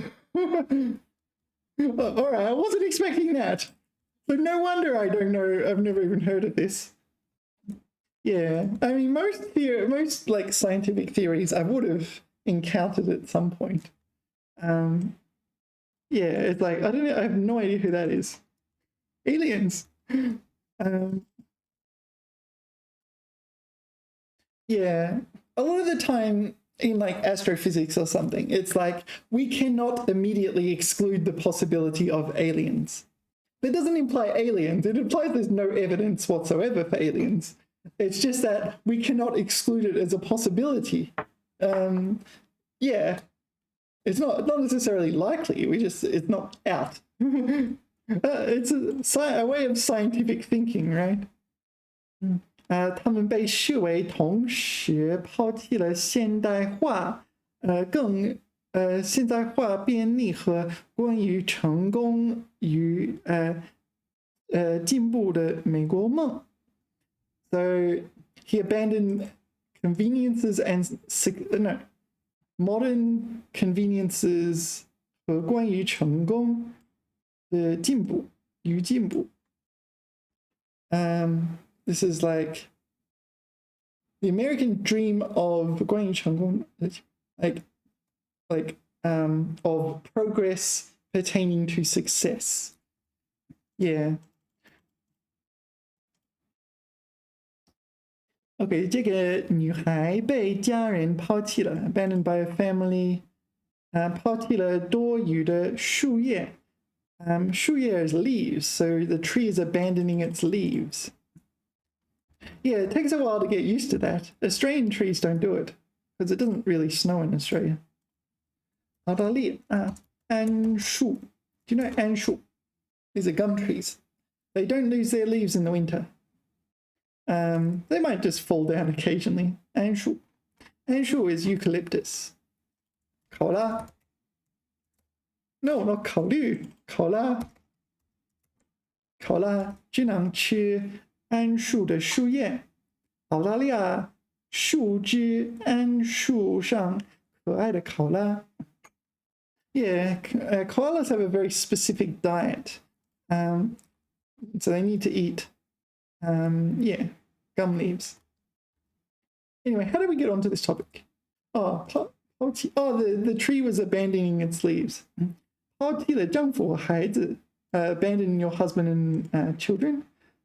All right, I wasn't expecting that. So no wonder I don't know. I've never even heard of this. Yeah, I mean, most like scientific theories I would have encountered at some point. Yeah, it's like, I don't know, I have no idea who that is. Aliens. Yeah, a lot of the time in like astrophysics or something, it's like we cannot immediately exclude the possibility of aliens. That doesn't imply aliens. It implies there's no evidence whatsoever for aliens. It's just that we cannot exclude it as a possibility. Yeah, it's not necessarily likely. It's not out. It's a way of scientific thinking, right? 他们被视为同时抛弃了现代化，现代化便利和关于成功与进步的美国梦。So he abandoned conveniences and modern conveniences 和关于成功的进步与进步。This is like the American dream of 关于成功 of progress pertaining to success. Yeah. OK， 这个女孩被家人抛弃了 ，abandoned by a family， 抛弃了多余的树叶。树叶 is leaves, so the tree is abandoning its leaves. Yeah, it takes a while to get used to that. Australian trees don't do it because it doesn't really snow in Australia. 澳大利亚桉树 Do you know 桉树? These are gum trees. They don't lose their leaves in the winter. They might just fall down occasionally. 桉树 is eucalyptus. 考拉 No, not 考虑考拉只能吃桉树的树叶。澳大利亚树枝桉树上可爱的考拉。Yeah, koalas have a very specific diet. So they need to eat, gum leaves. Anyway, how did we get onto this topic? The tree was abandoning its leaves. 抛弃了丈夫和孩子 abandoning your husband and children.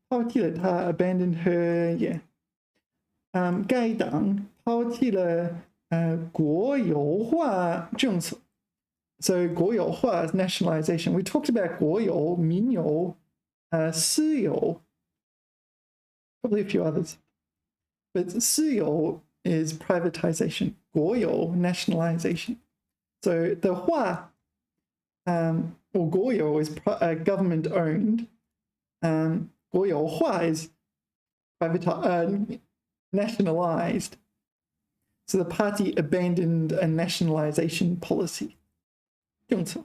抛弃了他 abandoned her, 该党抛弃了国有化政策。So 国有化 is nationalization. We talked about 国有, 民有, 私有, probably a few others. But 私有 is privatization. 国有 nationalization. So the 化 or 国有 is government owned. 国有化 is nationalized. So the party abandoned a nationalization policy. 政策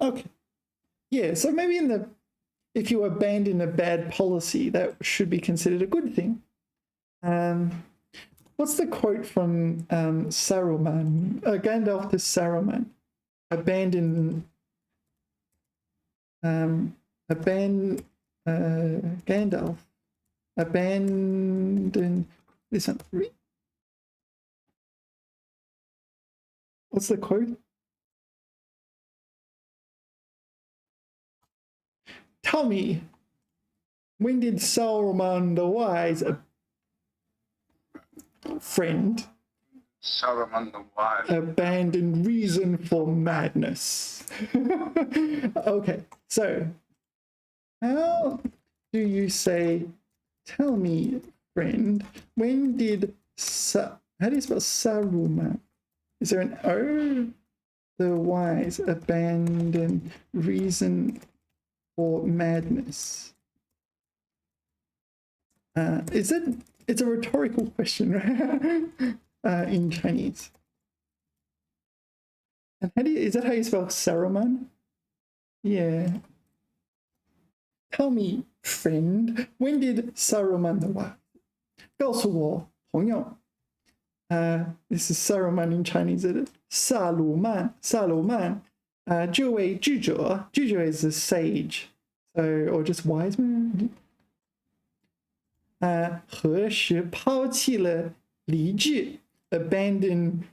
Okay. Yeah, so maybe if you abandon a bad policy, that should be considered a good thing. What's the quote from Saruman? Gandalf to Saruman. Gandalf. Abandon. Listen. What's the quote? Tell me, when did Saruman the Wise, friend, Saruman the Wise, abandon reason for madness? Okay, so how do you say, tell me, friend, when did how do you spell Saruman? Is there an O? The wise abandon reason for madness. It's a rhetorical question, right? In Chinese. And is that how you spell Saruman? Yeah. Tell me, friend, when did Saruman the Wise? 告诉我，朋友。This is Saruman in Chinese. 萨鲁曼，这位智者 is a sage, so or just wise man. 何时抛弃了理智 abandon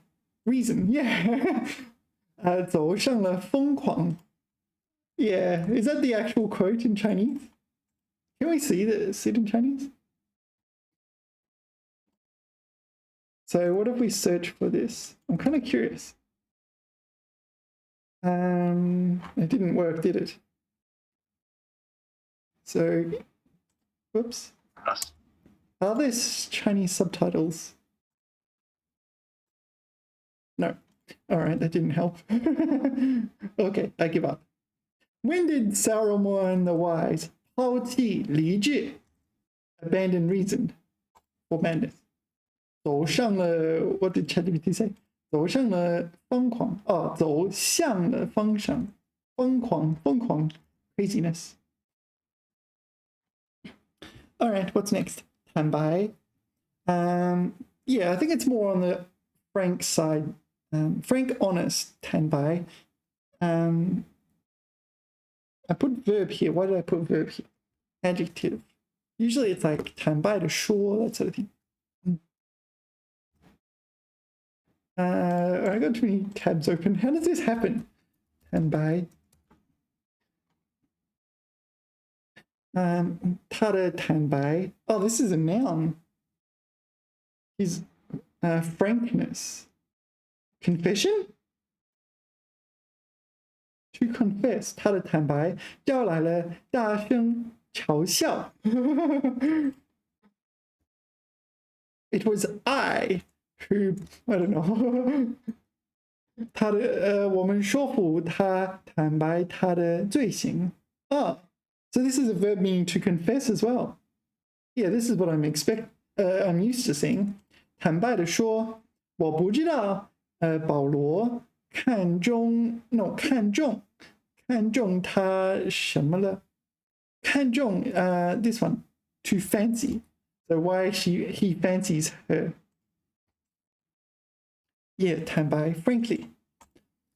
reason? Yeah. 走上了疯狂 Yeah, is that the actual quote in Chinese? Can we see it in Chinese? So what if we search for this? I'm kind of curious. It didn't work, did it? So, whoops. Are there Chinese subtitles? No. All right, that didn't help. Okay, I give up. When did Saruman the Wise 抛弃理智 abandon reason for madness? 走上了 What did ChatGPT say? 走上了疯狂走向了方向疯狂 craziness. All right, what's next? 坦白 yeah, I think it's more on the frank side. Frank, honest, 坦白 I put verb here. Why did I put verb here? Adjective. Usually it's like 坦白的说 that sort of thing. I got too many tabs open. How does this happen? 坦白他的坦白 oh this is a noun his frankness confession to confess 他的坦白招来了大声嘲笑It was I who I don't know 他的我们说服他坦白他的罪行啊 So this is a verb meaning to confess as well. Yeah, this is what I'm used to seeing. 坦白的说，我不知道，保罗看中他什么了？看中this one to fancy. So why he fancies her? Yeah, 坦白 frankly,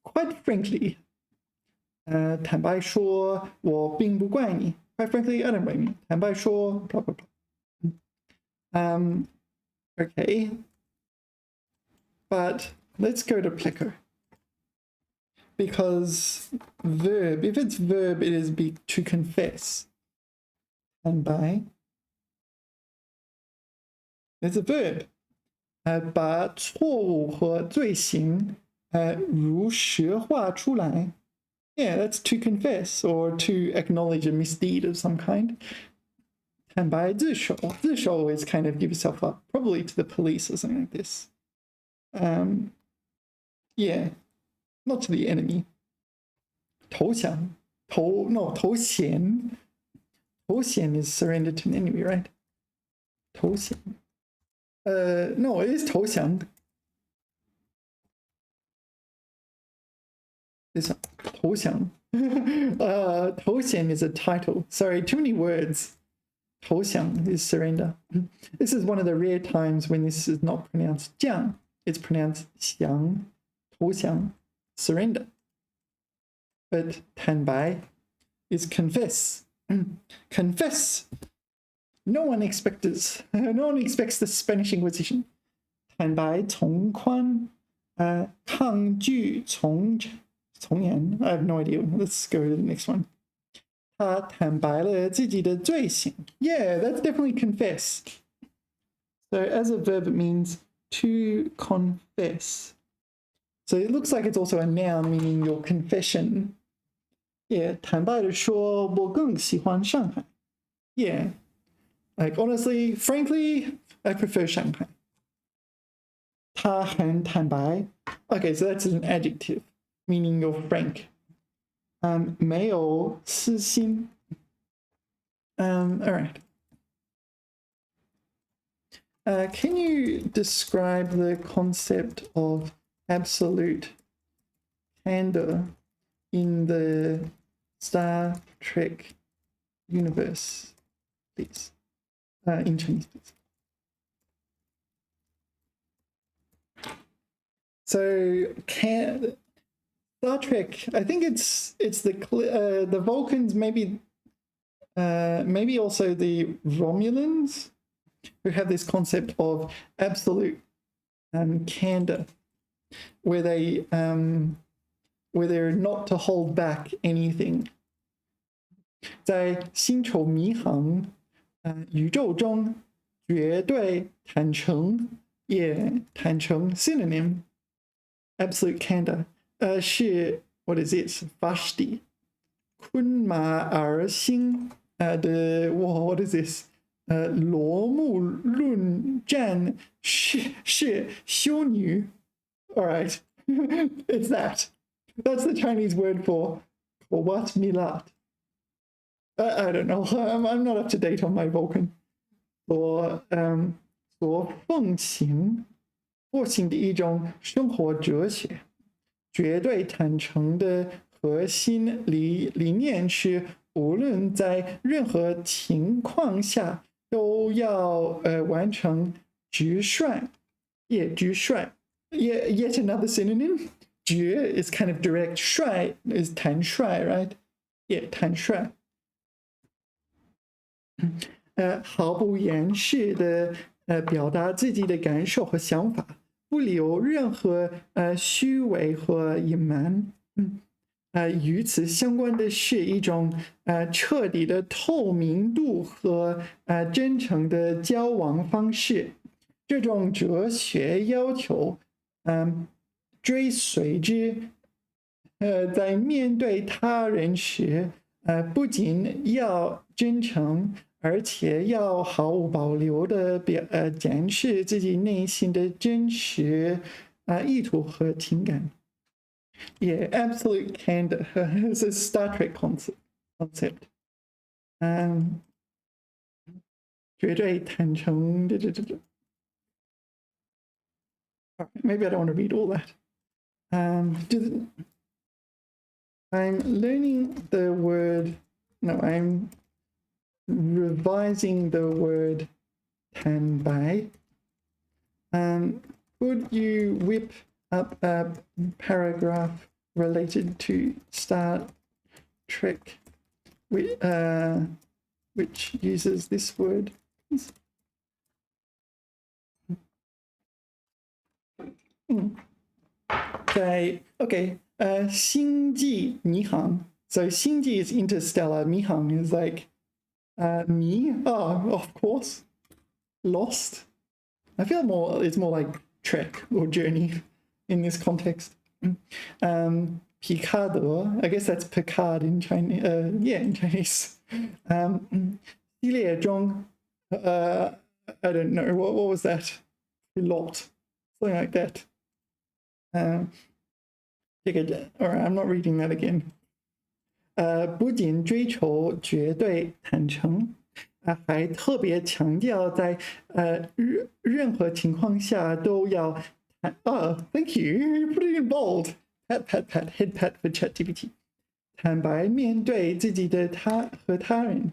quite frankly. 坦白说，我并不怪你。Quite frankly, I don't blame you. 坦白说 blah blah blah. Okay. But let's go to pleco. Because verb, if it's verb, it is to confess. 坦白 it's a verb. 把错误和罪行如实画出来。Yeah, that's to confess or to acknowledge a misdeed of some kind. 坦白自首 is kind of give yourself up, probably to the police or something like this. Yeah, not to the enemy. 投降is surrender to an enemy, right? 投降 no, it is 投降 This 投降 投降 is a title. Sorry, too many words. 投降 is surrender. This is one of the rare times when this is not pronounced 降. It's pronounced 降, 投降, surrender. But 坦白 is confess. Confess. No one expects the Spanish Inquisition. 坦白从宽抗拒从严 I have no idea. Let's go to the next one. 他坦白了自己的罪行 Yeah, that's definitely confess. So as a verb, it means to confess. So it looks like it's also a noun meaning your confession. Yeah, 坦白的说，我更喜欢上海 Yeah. Like, honestly, frankly, I prefer Shanghai. 他很坦白 Okay, so that's an adjective, meaning you're frank. 没有私心 all right. Can you describe the concept of absolute candor in the Star Trek universe, please? In Chinese, please. So, Star Trek, I think it's the Vulcans, maybe also the Romulans, who have this concept of absolute candor, where they're not to hold back anything. 在星球迷航宇宙中绝对坦诚 Yeah, 坦诚 synonym absolute candor 是 what is it 法师的昆马尔星的 what is this 罗幕论战是修女 all right it's that's the Chinese word for what milat I don't know. I'm not up to date on my Vulcan. 所奉行的一种生活哲学，绝对坦诚的核心理念是，无论在任何情况下都要完成直率。Yeah, 直率。Yet another synonym. 直 is kind of direct. 率 is 坦率, right? Yeah, 坦率。毫不掩饰的表达自己的感受和想法，不留任何虚伪和隐瞒。与此相关的是一种彻底的透明度和真诚的交往方式。这种哲学要求，追随之，在面对他人时，不仅要真诚，而且要毫无保留的展示自己内心的真实意图和情感。Yeah, absolute candor. It's a Star Trek concept. 绝对坦诚。Maybe I don't want to read all that. I'm learning the word. No, I'm revising the word 坦白. Could you whip up a paragraph related to Star Trek, which uses this word? Okay. 星际迷航. So 星际 is interstellar. 迷航 is like me. Oh, of course. Lost. I feel it's more like trek or journey in this context. Picado. I guess that's Picard in Chinese. Yeah, in Chinese. 系列中, I don't know what was that. Lot. Something like that. Alright, I'm not reading that again. 不仅追求绝对坦诚，还特别强调在任何情况下都要thank you, you put it in bold. Pat, head pat for ChatGPT. 坦白面对自己的和他人。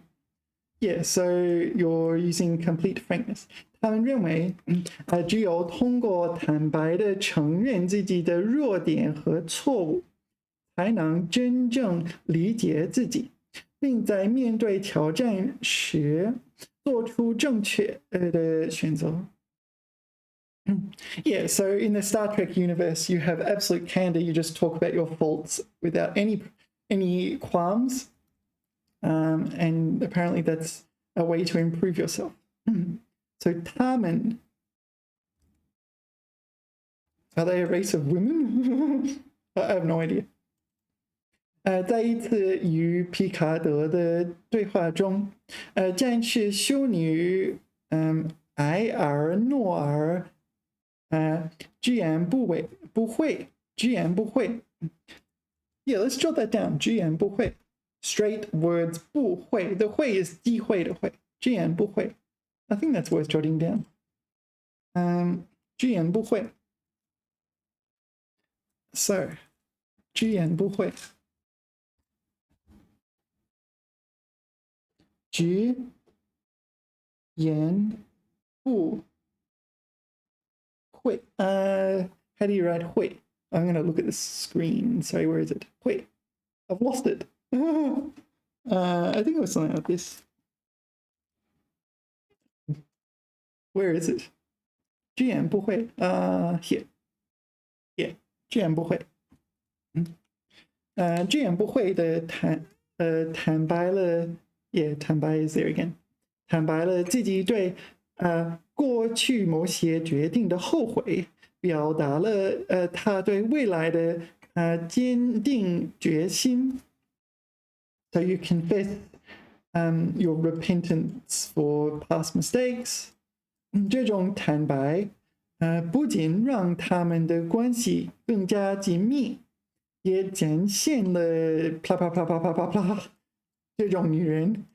Yeah, so you're using complete frankness. 他们认为，只有通过坦白的承认自己的弱点和错误，才能真正理解自己，并在面对挑战时做出正确的选择。Yeah, so in the Star Trek universe, you have absolute candor. You just talk about your faults without any qualms. And apparently that's a way to improve yourself. So 他们 are they a race of women? I have no idea. 在一次与皮卡德的对话中，战士修女埃尔诺尔居然不会 Yeah, let's jot that down. 居然不会 Straight words 不会 The 会 is 机会的会居然不会 I think that's worth jotting down. 居然不会 So 居然不会居然不会 how do you write 会 I'm going to look at the screen. Sorry, where is it? 会 I've lost it. I think it was something like this. Where is it? 居然不会 here. Yeah, 居然不会居然不会的坦白了 Yeah, 坦白 is there again. 坦白了自己对过去某些决定的后悔，表达了他对未来的坚定决心。So you confess your repentance for past mistakes. 这种坦白不仅让他们的关系更加紧密，也展现了啪啪啪啪啪啪啪这种女人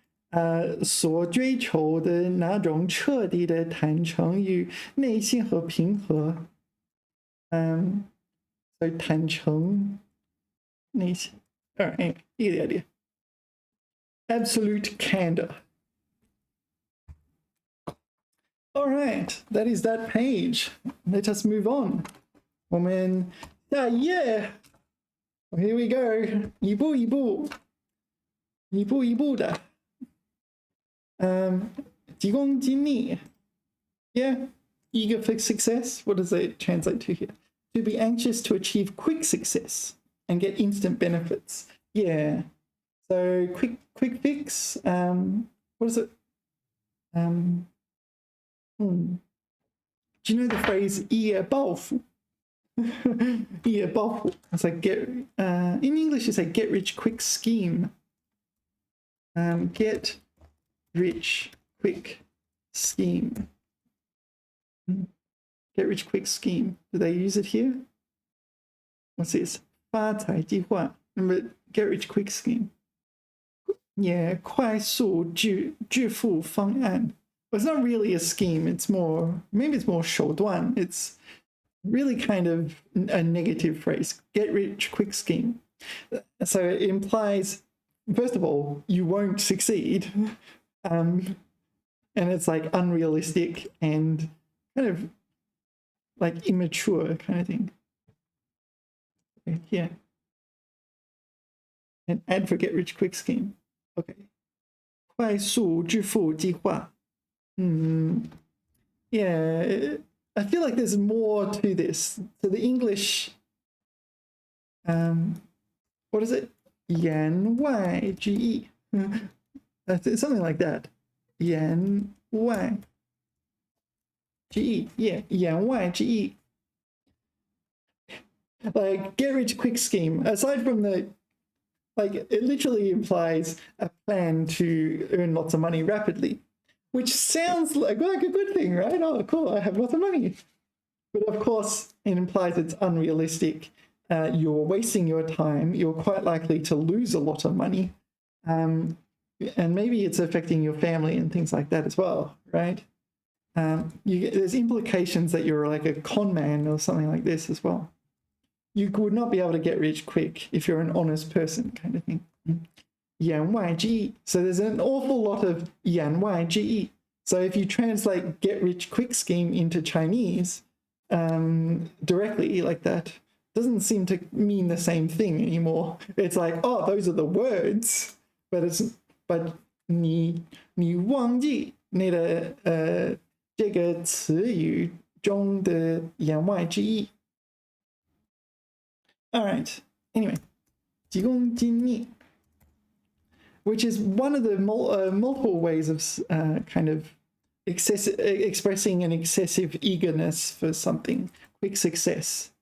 所追求的那种彻底的坦诚与内心和平和。所以坦诚内心anyway, you get the idea. Absolute candor. All right, that is that page. Let us move on. 我们下一页 Here we go. 一步一步的急功近利 Yeah, eager for success. What does it translate to here? To be anxious to achieve quick success. and get instant benefits. Yeah. So quick fix. What is it? Do you know the phrase 一夜暴富? 一夜暴富. It's like in English you say get rich quick scheme. Get rich quick scheme. Get rich quick scheme. Do they use it here? What's this? 发财计划. Remember, get rich quick scheme. Yeah, 快速致富方案. Well, it's not really a scheme. It's more, maybe it's more 手段. It's really kind of a negative phrase. Get rich quick scheme. So it implies, first of all, you won't succeed. And it's like unrealistic and kind of like immature kind of thing. Yeah. An ad for get rich quick scheme. Okay. 快速致富计划. Yeah, I feel like there's more to this. So the English, what is it? 言外之意. Something like that. 言外之意. Yeah, 言外之意. Like, get rich quick scheme. Aside from the, like, it literally implies a plan to earn lots of money rapidly, which sounds like a good thing, right? Oh, cool, I have lots of money. But of course, it implies it's unrealistic. You're wasting your time. You're quite likely to lose a lot of money. And maybe it's affecting your family and things like that as well, right? There's implications that you're like a con man or something like this as well. You would not be able to get rich quick if you're an honest person, kind of thing. 言外之意. So there's an awful lot of 言外之意. So if you translate get rich quick scheme into Chinese directly like that, doesn't seem to mean the same thing anymore. It's like, oh, those are the words, but 你忘记那个这个词语中的言外之意. All right. Anyway, 急功近利, which is one of the multiple ways of kind of expressing an excessive eagerness for something, quick success.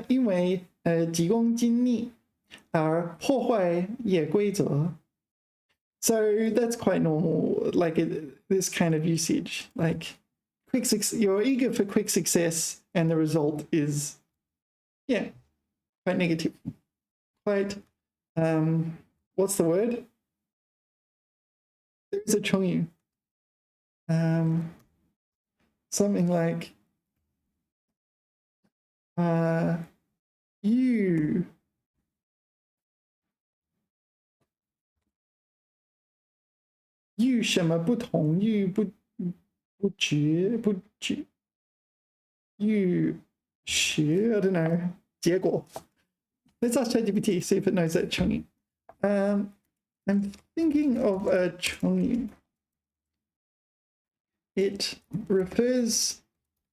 因为急功近利而破坏业规则. So that's quite normal, like this kind of usage, like you're eager for quick success and the result is, yeah, quite negative. Quite, what's the word? There's a chongyu. Something like, you 与什么不同？与不觉与学 I don't know 结果. Let's ask ChatGPT, see if it knows that chongyu. I'm thinking of a chongyu. It refers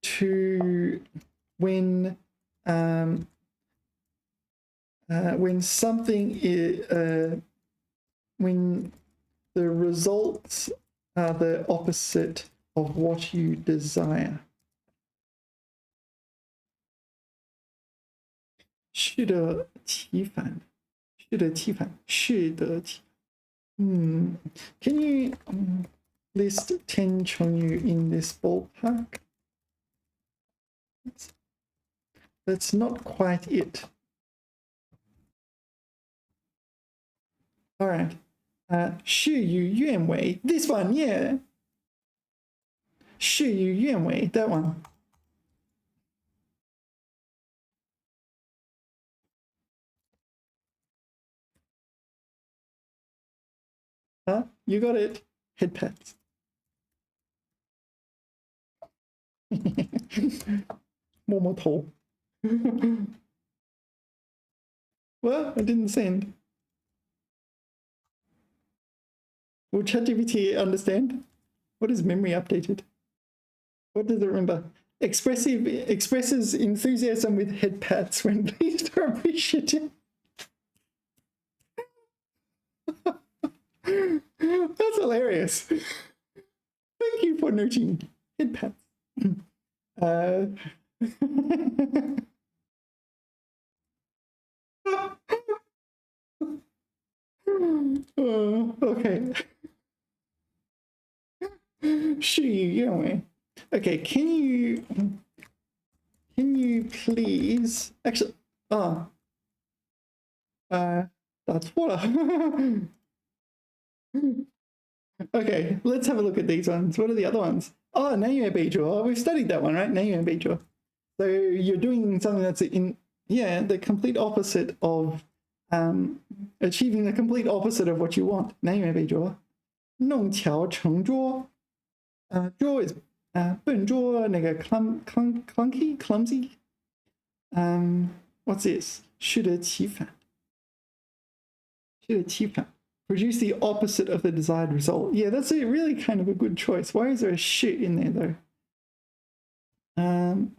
to when something is when the results are the opposite of what you desire. 适得其反. Can you list 10 chongyu in this ballpark? That's not quite it. All right. 事与愿违. This one, yeah. 事与愿违, that one. Huh? You got it. Head pats. Momoto. Well, I didn't send. Will ChatGPT understand? What is memory updated? What does it remember? expresses enthusiasm with head pats when pleased or appreciative. That's hilarious. Thank you for noting head pats. Okay. 事与愿违. Okay, can you please actually 打错了. Okay, let's have a look at these ones. What are the other ones? Oh, 南辕北辙. We've studied that one, right? 南辕北辙. So you're doing something that's the complete opposite of achieving the complete opposite of what you want. 南辕北辙. 弄巧成拙. 拙 is 笨拙, 那个 clumsy. What's this? 适得其反. 适得其反. Produce the opposite of the desired result. Yeah, that's really kind of a good choice. Why is there a shit in there though?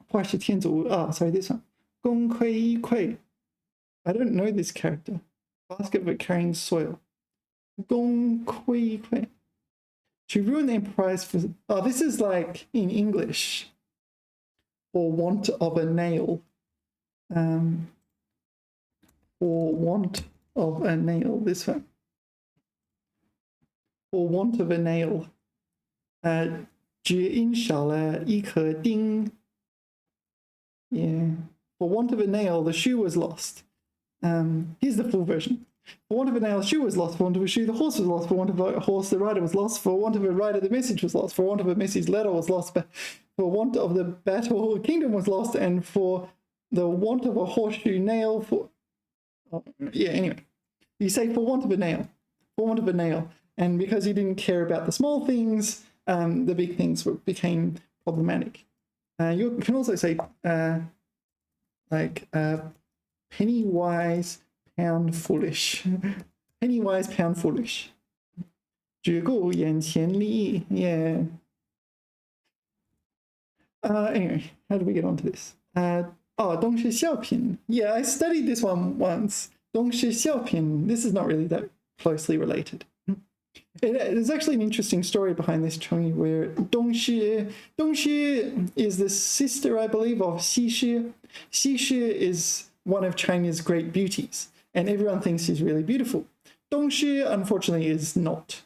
画是天足. Sorry, this one. 功亏一篑. I don't know this character. Basket for carrying soil. 功亏一篑. To ruin the enterprise for... Oh, this is like in English. For want of a nail. For want of a nail. This one. For want of a nail. 只因少了一颗钉. Yeah. For want of a nail, the shoe was lost. Here's the full version. For want of a nail, the shoe was lost. For want of a shoe, the horse was lost. For want of a horse, the rider was lost. For want of a rider, the message was lost. For want of a message, letter was lost. For want of the battle, kingdom was lost. And for the want of a horseshoe nail, for... Oh, yeah, anyway. You say for want of a nail. For want of a nail. And because you didn't care about the small things, the big things became problematic. You can also say penny wise, pound foolish. Penny wise, pound foolish. 只顾眼前利益. Yeah. Anyway, how did we get onto this? 东施效颦. Yeah, I studied this one once. 东施效颦. This is not really that closely related. There's actually an interesting story behind this, Chongyi, where Dongshi is the sister, I believe, of Xi. Xi is one of China's great beauties, and everyone thinks she's really beautiful. Dongshi, unfortunately, is not.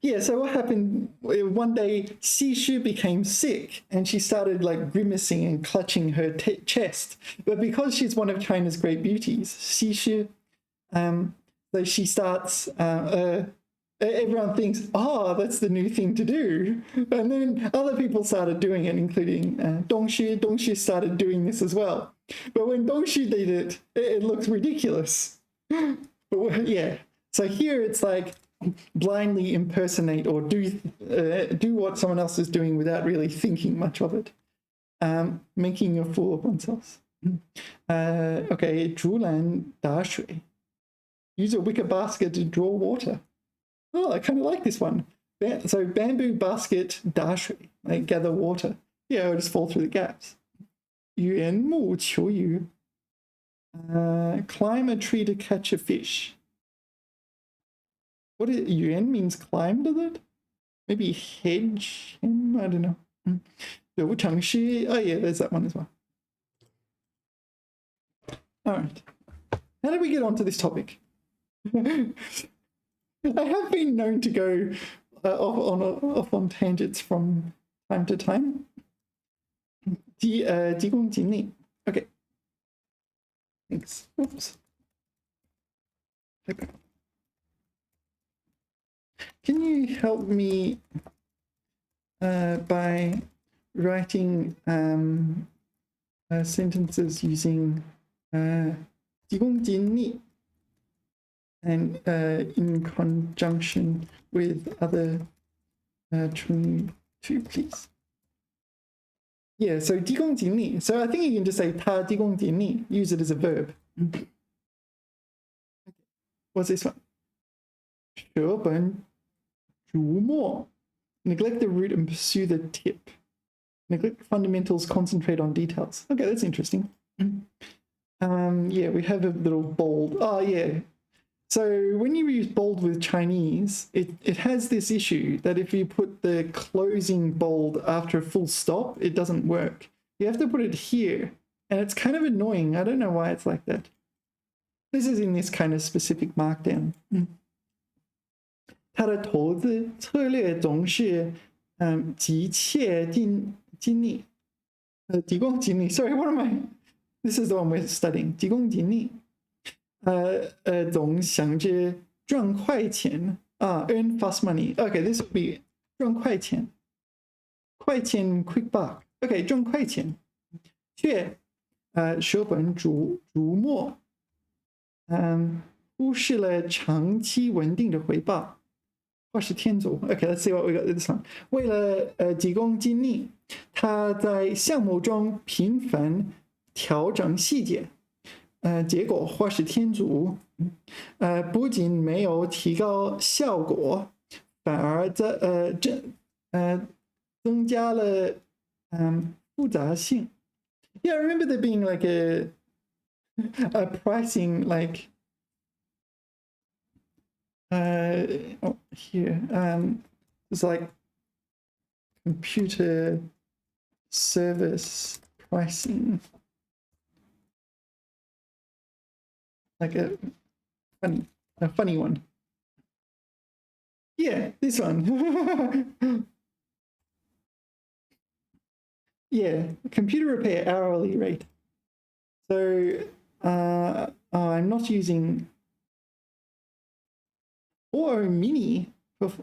Yeah, so what happened, one day Xi became sick and she started like grimacing and clutching her chest. But because she's one of China's great beauties, Xi, so she starts, everyone thinks, that's the new thing to do. And then other people started doing it, including Dongshi started doing this as well. But when Dongshi did it, it looks ridiculous. But yeah, so here it's like, blindly impersonate or do what someone else is doing without really thinking much of it, making a fool of oneself. Okay, 竹篮打水. Use a wicker basket to draw water. I kind of like this one. So bamboo basket 打水, like gather water. Yeah, it'll just fall through the gaps. 缘木求鱼. Climb a tree to catch a fish. What is yuan means climb, does it? Maybe hedge him? I don't know. 有常识. Oh yeah, there's that one as well. All right. How did we get onto this topic? I have been known to go off on tangents from time to time. 急功近利. Okay. Thanks. Oops. Okay. Can you help me by writing sentences using 急功近利 and in conjunction with other Chongyi too, please? Yeah, so 急功近利. So I think you can just say 他急功近利, use it as a verb. What's this one? 舍本逐末. Neglect the root and pursue the tip. Neglect fundamentals, concentrate on details. Okay, that's interesting. Yeah, we have a little bold. Oh, yeah. So when you use bold with Chinese, it has this issue that if you put the closing bold after a full stop, it doesn't work. You have to put it here, and it's kind of annoying. I don't know why it's like that. This is in this kind of specific markdown. 他的投资策略总是急切精力，急功近利。Sorry, what am I? This is the one we're studying. 急功近利，总想着赚快钱啊，earn fast money. Okay, this would be 赚快钱，快钱 quick buck. Okay, 赚快钱，却舍本逐末，忽视了长期稳定的回报。或是天主 ，OK， let's see what we got this one。为了急功近利，他在项目中频繁调整细节，结果或是天主，不仅没有提高效果，反而增加了复杂性。Yeah, I remember there being like a pricing like. Here, it's like computer service pricing, like a funny one. Yeah, this one. Yeah, computer repair hourly rate. So I'm not using. Or mini. I'm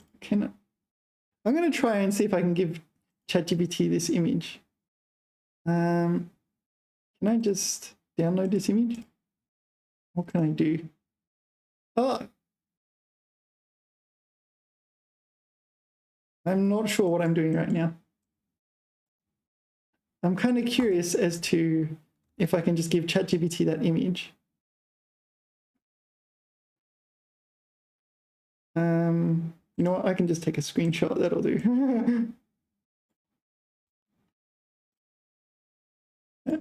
going to try and see if I can give ChatGPT this image. Can I just download this image? What can I do? Oh, I'm not sure what I'm doing right now. I'm kind of curious as to if I can just give ChatGPT that image. You know what? I can just take a screenshot. That'll do.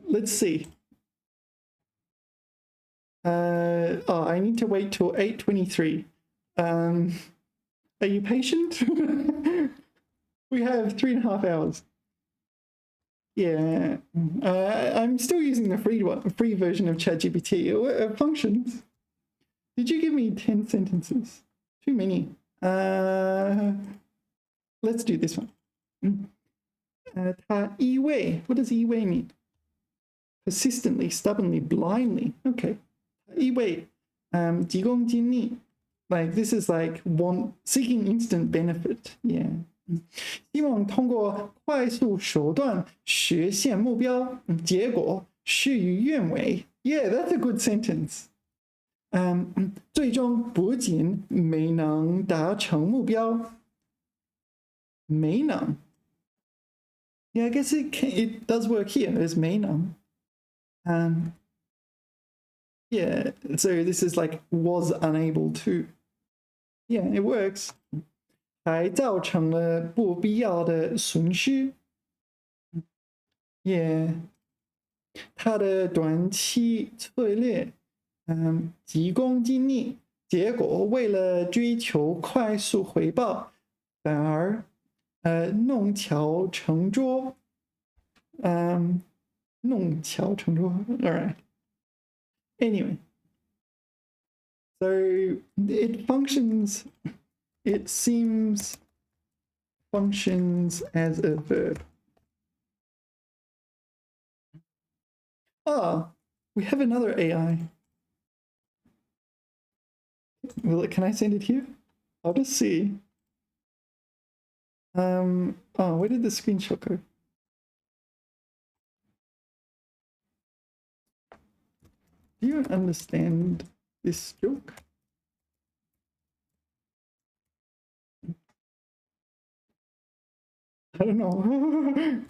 Let's see. Oh, I need to wait till 8:23. Are you patient? We have 3.5 hours. Yeah, I'm still using the free version of ChatGPT. Functions. Did you give me 10 sentences? Too many. Let's do this one. 他依偎. What does 依偎 mean? Persistently, stubbornly, blindly. Okay. 依偎. 急功近利. Like this is like seeking instant benefit. Yeah. 希望通过快速手段实现目标，结果事与愿违。Yeah, that's a good sentence. 最终不仅没能达成目标，没能。Yeah, I guess it does work here as 没能。Yeah, so this is like was unable to. Yeah, it works. 还造成了不必要的损失。Yeah, 他的短期策略。急功近利，结果为了追求快速回报，反而弄巧成拙。弄巧成拙。All right. Anyway, so it functions. It seems functions as a verb. Oh, we have another AI. Can I send it here? I'll just see. Oh, where did the screenshot go? Do you understand this joke? I don't know.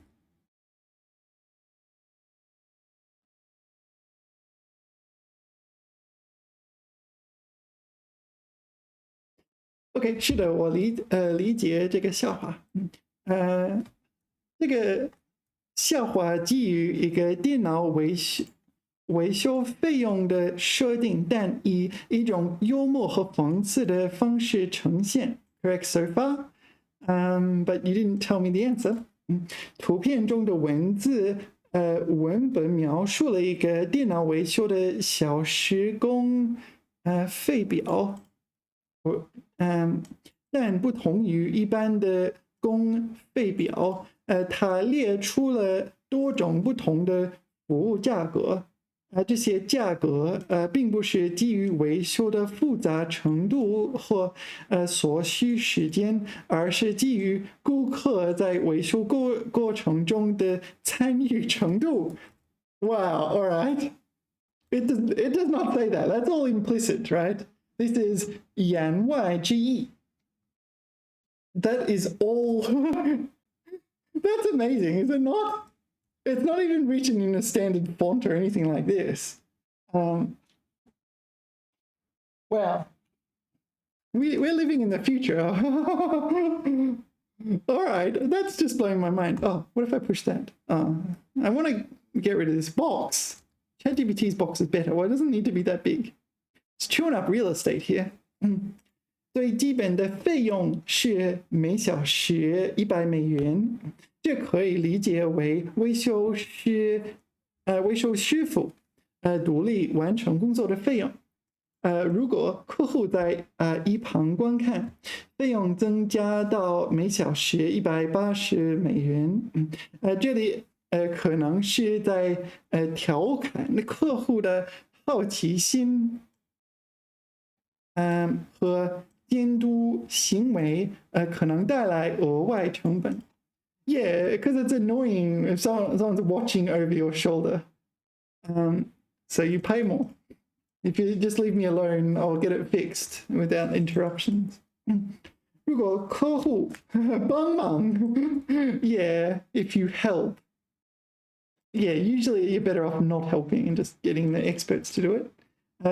OK， 是的，我理解这个笑话。这个笑话基于一个电脑维修费用的设定，但以一种幽默和讽刺的方式呈现。Correct so far? But you didn't tell me the answer. 图片中的文本描述了一个电脑维修的小时工费表。但不同于一般的工费表，它列出了多种不同的服务价格。这些价格并不是基于维修的复杂程度或所需时间，而是基于顾客在维修过程中的参与程度。Wow, all right. It does not say that. That's all implicit, right? This is 言外之意。That is all. That's amazing, is it not? It's not even written in a standard font or anything like this. Wow. We're living in the future. All right, that's just blowing my mind. Oh, what if I push that? I want to get rid of this box. ChatGPT's box is better. Well, it doesn't need to be that big. It's chewing up real estate here. 最基本的费用是每小时$100，这可以理解为维修师傅独立完成工作的费用。如果客户在一旁观看，费用增加到每小时$180。这里可能是在调侃客户的好奇心，和监督行为可能带来额外成本。Yeah, because it's annoying if someone's watching over your shoulder. So you pay more. If you just leave me alone, I'll get it fixed without interruptions. 如果客户帮忙 yeah, if you help. Yeah, usually you're better off not helping and just getting the experts to do it.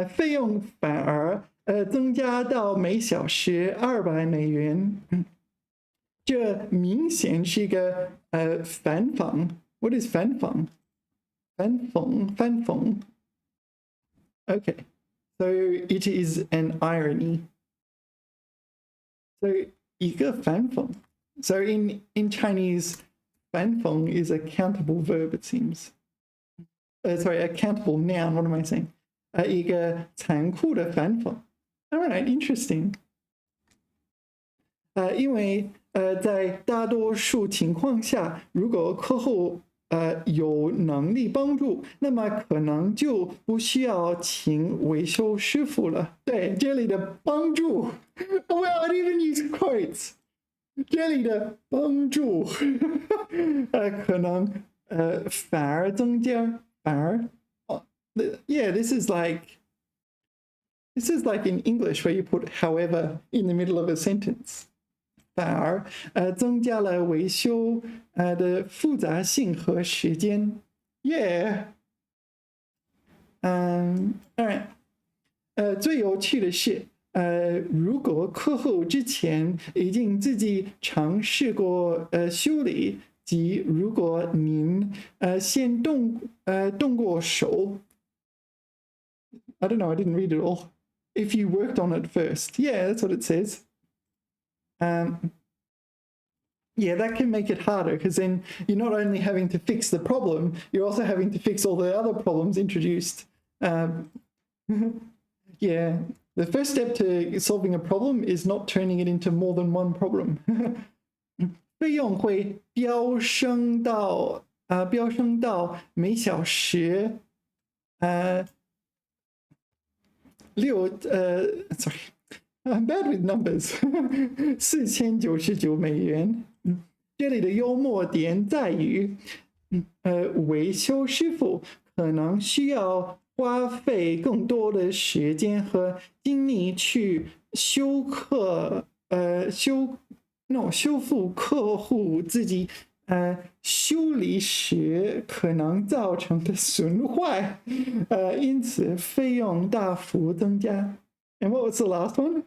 费用反而增加到每小时$200。这明显是一个反讽。What is 反讽？反讽。Okay, so it is an irony. So 一个反讽。So in Chinese, 反讽 is a countable verb, it seems. Sorry, a countable noun. What am I saying? 一个残酷的反讽。All right, interesting. 因为在大多数情况下，如果客户有能力帮助，那么可能就不需要请维修师傅了。对，这里的帮助 ，Well, I didn't even use quotes. 这里的帮助可能反而增加，Yeah, this is like in English where you put however in the middle of a sentence. 反而增加了维修的复杂性和时间。Yeah. All right. 最有趣的是，如果客户之前已经自己尝试过修理，即如果您先动过手。I don't know, I didn't read it all. If you worked on it first. Yeah, that's what it says. Yeah, that can make it harder because then you're not only having to fix the problem, you're also having to fix all the other problems introduced. Yeah, the first step to solving a problem is not turning it into more than one problem. 费用会飙升到每小时sorry, I'm bad with numbers. $4099。这里的幽默点在于，维修师傅可能需要花费更多的时间和精力去修复客户自己修理时可能造成的损坏，因此费用大幅增加。And what was the last one?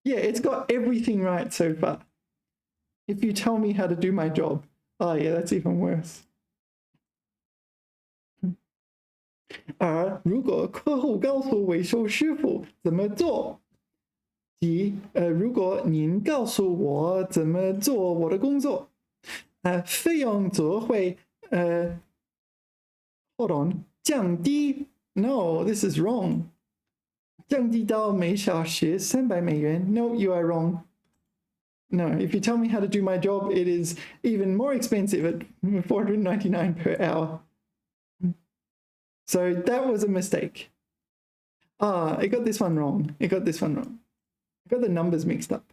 Yeah, it's got everything right so far. If you tell me how to do my job. Oh yeah, that's even worse. 而如果客户告诉维修师傅怎么做，即如果您告诉我怎么做我的工作，费用则会hold on 降低。No, this is wrong. 降低到每小时$300。No, you are wrong. No, if you tell me how to do my job, it is even more expensive at $499 per hour. So that was a mistake. I got this one wrong. I got the numbers mixed up.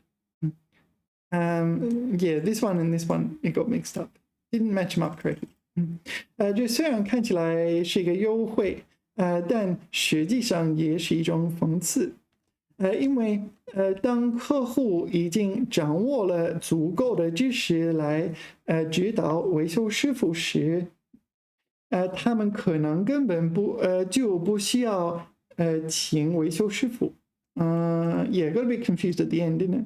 Yeah, this one and this one, it got mixed up. Didn't match them up correctly. 就虽然看起来是一个优惠，但实际上也是一种讽刺。因为当客户已经掌握了足够的知识来指导维修师傅时，他们可能根本就不需要请维修师傅。Yeah, got a bit confused at the end, didn't it?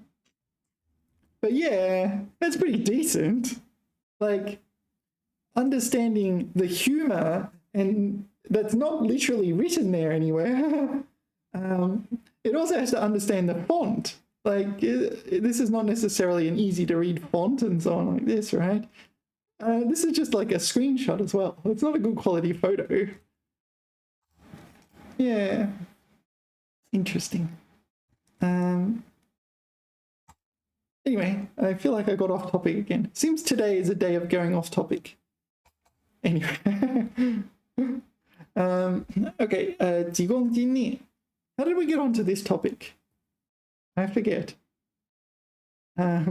But yeah, that's pretty decent. Like, understanding the humor, and that's not literally written there anywhere. It also has to understand the font. Like, this is not necessarily an easy to read font and so on like this, right? This is just like a screenshot as well. It's not a good quality photo. Yeah. Interesting. Anyway, I feel like I got off topic again. Seems today is a day of going off topic. Anyway. Okay, 几公斤力. How did we get onto this topic? I forget. I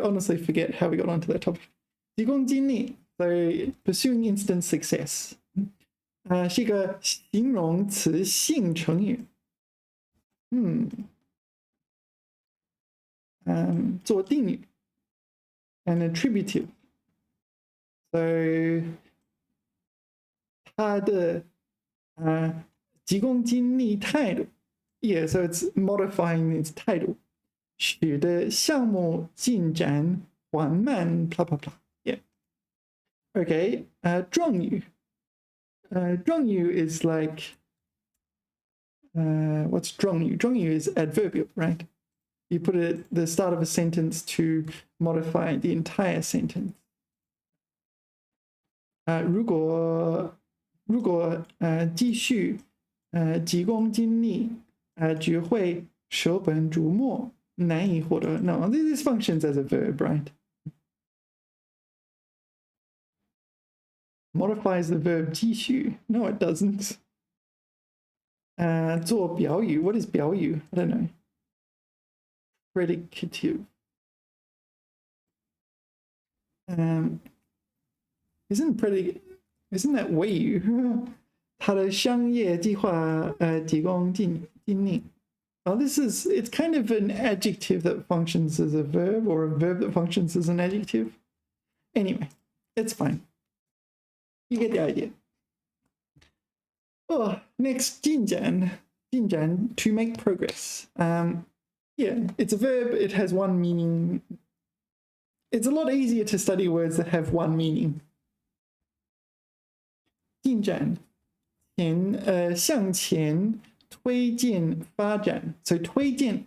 honestly forget how we got onto that topic. 几公斤力, so pursuing instant success. 是一个形容词性成语。做定语 an attributive. So 他的急功近利态度 yeah, so it's modifying its 态度 使得项目进展缓慢 blah blah blah. Yeah. Okay, 状语 状语 is like what's 状语? 状语 is adverbial, right? You put it at the start of a sentence to modify the entire sentence. 如果继续急功近利只会舍本逐末难以获得 No, this functions as a verb, right? Modifies the verb 继续 No, it doesn't. 做表语 What is 表语? I don't know. Predicative. Isn't that 谓语他的商业计划急功近利 Oh, it's kind of an adjective that functions as a verb or a verb that functions as an adjective. Anyway, it's fine. You get the idea. Oh, next, 进展 to make progress. Yeah, it's a verb. It has one meaning. It's a lot easier to study words that have one meaning. 进展向前推进发展 So 推进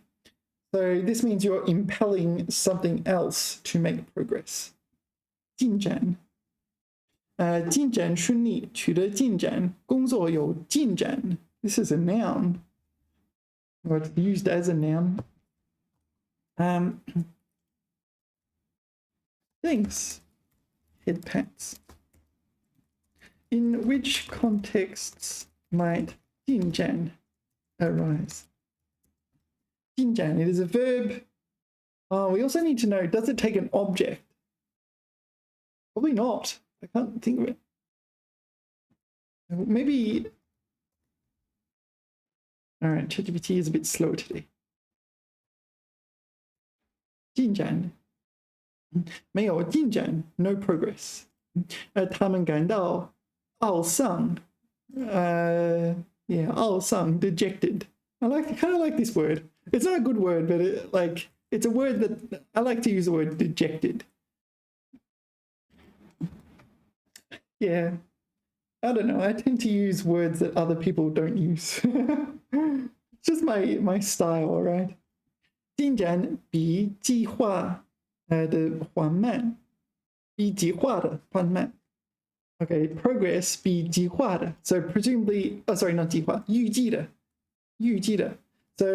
So this means you're impelling something else to make progress. 进展进展顺利取得进展工作有进展 This is a noun. Or it's used as a noun. Thanks. Head pats. In which contexts might 进展 arise? 进展, it is a verb. We also need to know, does it take an object? Probably not. I can't think of it. Maybe. All right, ChatGPT is a bit slow today. 进展没有进展 no progress. 他们感到懊丧 Yeah, 懊丧, dejected. I kind of like this word. It's not a good word, but it's a word that I like to use the word dejected. Yeah, I don't know. I tend to use words that other people don't use. It's just my style, right? 进展比计划的缓慢，比计划的缓慢。Okay, progress 比计划的 so presumably, oh sorry, not 计划，预计的，预计的。So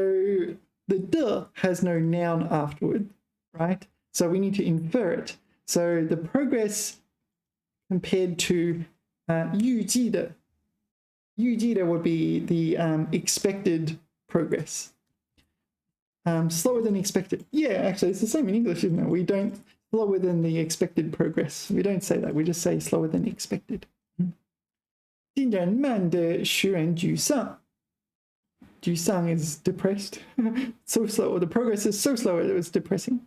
the de has no noun afterward, right? So we need to infer it. So the progress compared to 预计的would be the expected progress. Slower than expected. Yeah, actually, it's the same in English, isn't it? We don't slower than the expected progress. We don't say that. We just say slower than expected. 进展慢的使人沮丧。沮丧 is depressed. So slow. The progress is so slow. It was depressing.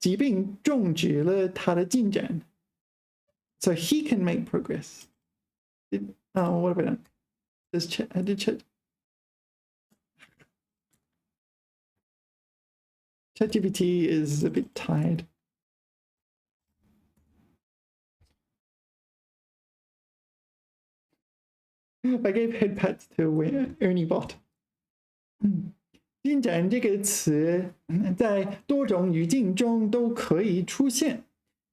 疾病终止了他的进展。So he can make progress. Oh, what have I done? I did chat. ChatGPT is a bit tired. I gave head pats to Ernie Bot. 进展这个词在多种语境中都可以出现。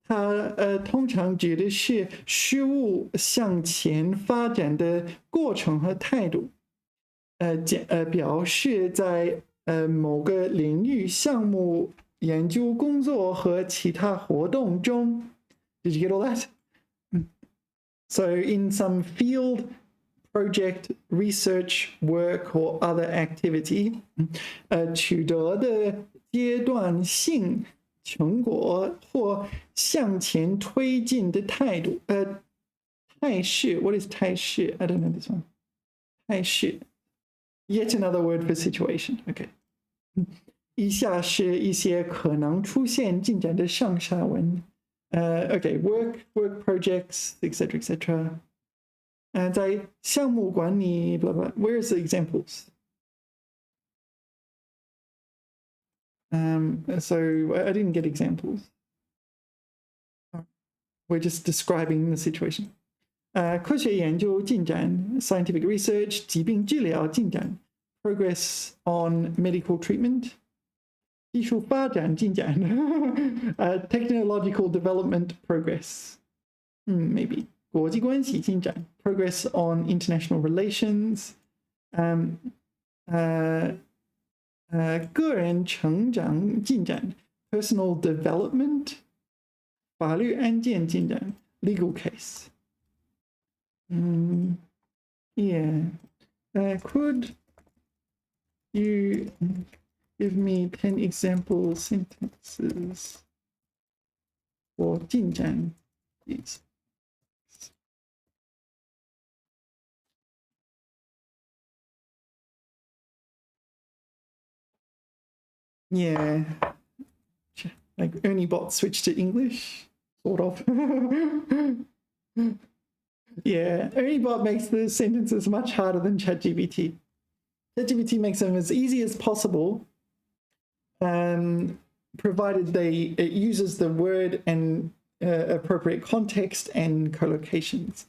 它通常指的是事物向前发展的过程和态度。表示在某个领域、项目、研究工作和其他活动中。Did you get all that? So in some field, project, research, work, or other activity, 取得的阶段性成果或向前推进的态度。态势 What is 态势 I don't know this one. 态势 Yet another word for situation. Okay. 以下是一些可能出现进展的上下文。Okay, work projects, etc., etc. 在项目管理 blah blah. Where's the examples? So I didn't get examples. We're just describing the situation. 科学研究进展 scientific research 疾病治疗进展 progress on medical treatment 技术发展进展technological development progress maybe 国际关系进展 progress on international relations 个人成长进展 personal development 法律案件进展 legal case yeah. Could you give me 10 example sentences for 进展, please? Yeah. Like Ernie Bot switched to English, sort of. Yeah, Ernie Bot makes the sentences much harder than ChatGPT. ChatGPT makes them as easy as possible, provided it uses the word and appropriate context and collocations.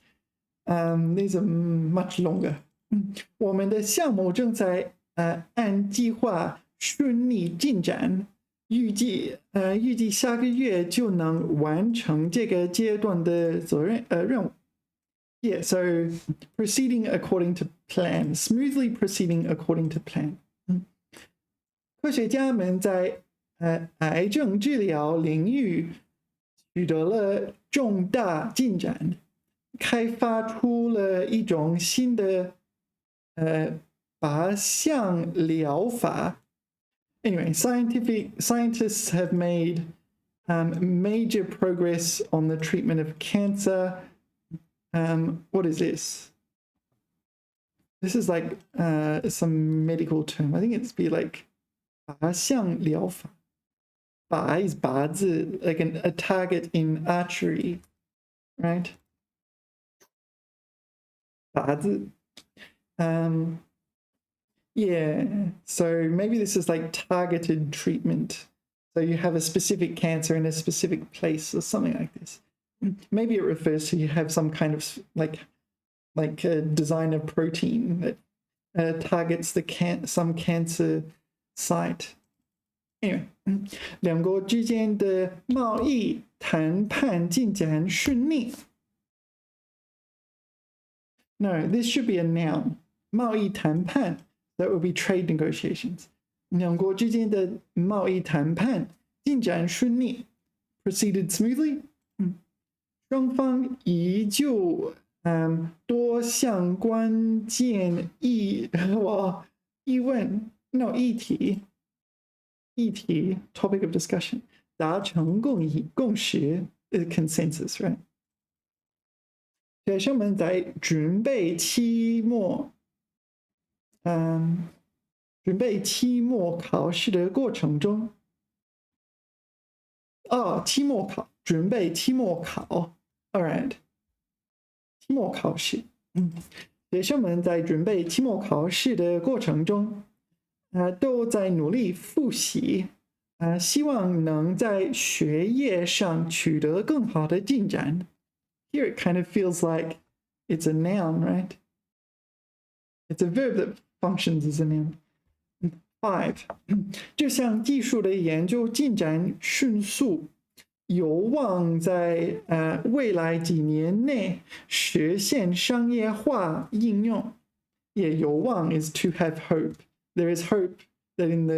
These are much longer. 我们的项目正在按计划顺利进展，预计下个月就能完成这个阶段的任务。Yeah, so proceeding according to plan, smoothly proceeding according to plan. 科学家们在癌症治疗领域取得了重大进展，开发出了一种新的靶向疗法。Anyway, scientists have made major progress on the treatment of cancer. What is this? This is like some medical term. I think it's be like 靶向疗法. 靶 is 靶子, like a target in archery, right? 靶子. Yeah, so maybe this is like targeted treatment. So you have a specific cancer in a specific place or something like this. Maybe it refers to you have some kind of like a designer protein that targets some cancer site. Anyway, 两国之间的贸易谈判进展顺利。No, this should be a noun. 贸易谈判 that would be trade negotiations. 两国之间的贸易谈判进展顺利 proceeded smoothly. 双方已就多项关键议问 no 议题 topic of discussion 达成共识 consensus, right? 学生们在准备期末考试的过程中，准备期末考 ，all right， 期末考试，学生们在准备期末考试的过程中，都在努力复习，希望能在学业上取得更好的进展。Here it kind of feels like it's a noun, right? It's a verb that functions as a noun. 5. 这项技术的研究进展迅速，有望在未来几年内实现商业化应用。Yeah, 有望 is to have hope. There is hope that in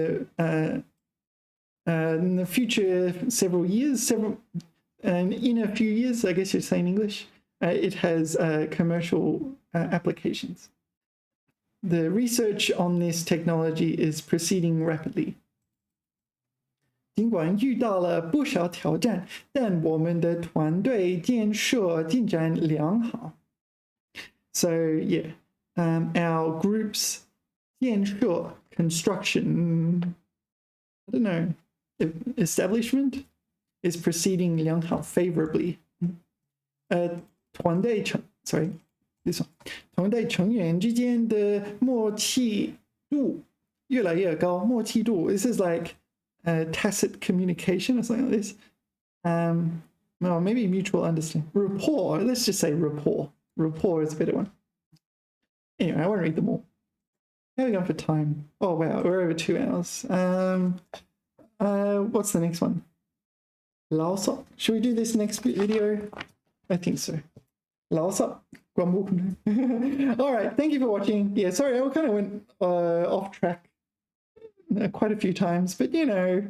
the future several years, and in a few years, I guess you're saying English, it has commercial applications. The research on this technology is proceeding rapidly. 尽管遇到了不少挑战，但我们的团队建设进展良好。So yeah, our group's 建设 construction, I don't know, establishment is proceeding 良好 favorably. 团队成员之间的默契度越来越高。默契度 this is like tacit communication or something like this. No, maybe mutual understanding. Rapport. Let's just say rapport. Rapport is a better one. Anyway, I won't read them all. How are we going for time? Oh wow, we're over 2 hours. What's the next one? Laosop. Should we do this next video? I think so. Laosop. All right, thank you for watching. Yeah, sorry, I kind of went off track quite a few times, but you know,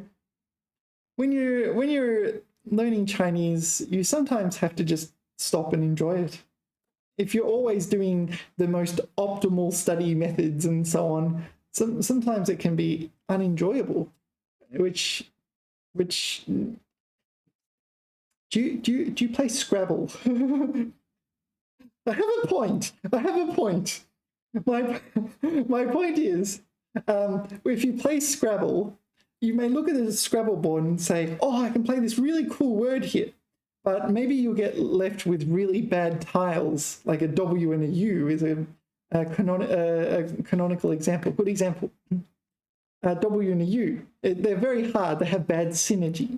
when you're learning Chinese, you sometimes have to just stop and enjoy it. If you're always doing the most optimal study methods and so on, sometimes it can be unenjoyable. Which do you play Scrabble? I have a point. My point is, if you play Scrabble, you may look at the Scrabble board and say, oh, I can play this really cool word here. But maybe you'll get left with really bad tiles, like a W and a U is a canonical example, good example. W and a U, they're very hard, they have bad synergy.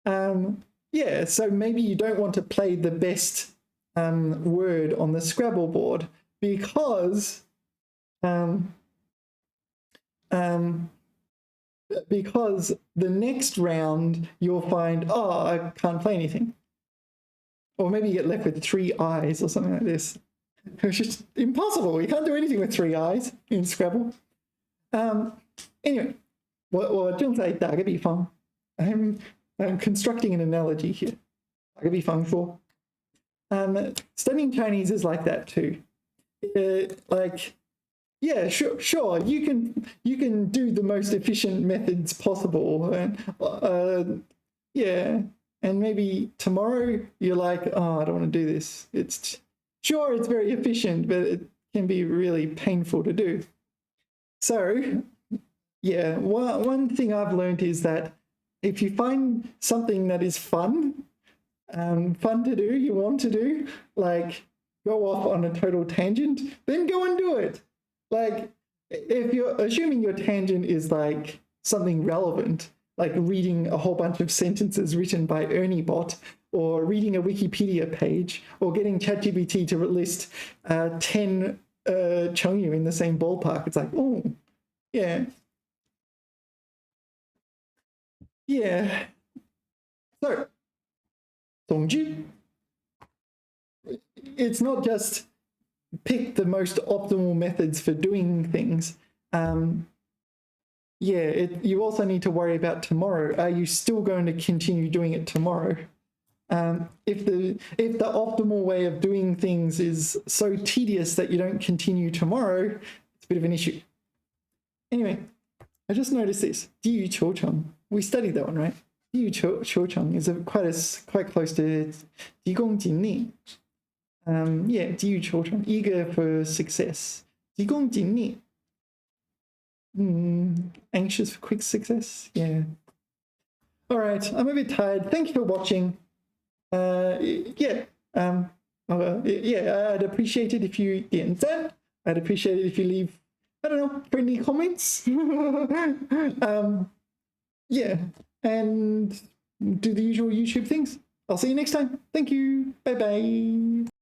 Yeah, so maybe you don't want to play the best word on the Scrabble board because the next round you'll find, oh, I can't play anything. Or maybe you get left with 3 eyes or something like this. It's just impossible. You can't do anything with 3 eyes in Scrabble. Anyway, 我正在打个比方. I'm constructing an analogy here. 打个比方说, studying Chinese is like that too. Like, yeah, sure, you can do the most efficient methods possible, and yeah, and maybe tomorrow you're like, oh, I don't want to do this. It's very efficient, but it can be really painful to do. So, yeah, one thing I've learned is that if you find something that is fun to do, you want to do, like go off on a total tangent, then go and do it. Like, if you're assuming your tangent is like something relevant, like reading a whole bunch of sentences written by ErnieBot, or reading a Wikipedia page, or getting ChatGPT to list 10 Chengyu in the same ballpark, it's like, oh, yeah. Yeah. So, 总之, it's not just pick the most optimal methods for doing things. You also need to worry about tomorrow. Are you still going to continue doing it tomorrow? If the optimal way of doing things is so tedious that you don't continue tomorrow, it's a bit of an issue. Anyway, I just noticed this. 地狱求成. We studied that one, right? 地狱求成 is quite close to 急功近利. Yeah, 急于求成, eager for success. 急功近利. Anxious for quick success. Yeah. All right, I'm a bit tired. Thank you for watching. Yeah. I'd appreciate it if you get that. I'd appreciate it if you leave, I don't know, friendly comments. Yeah, and do the usual YouTube things. I'll see you next time. Thank you. Bye-bye.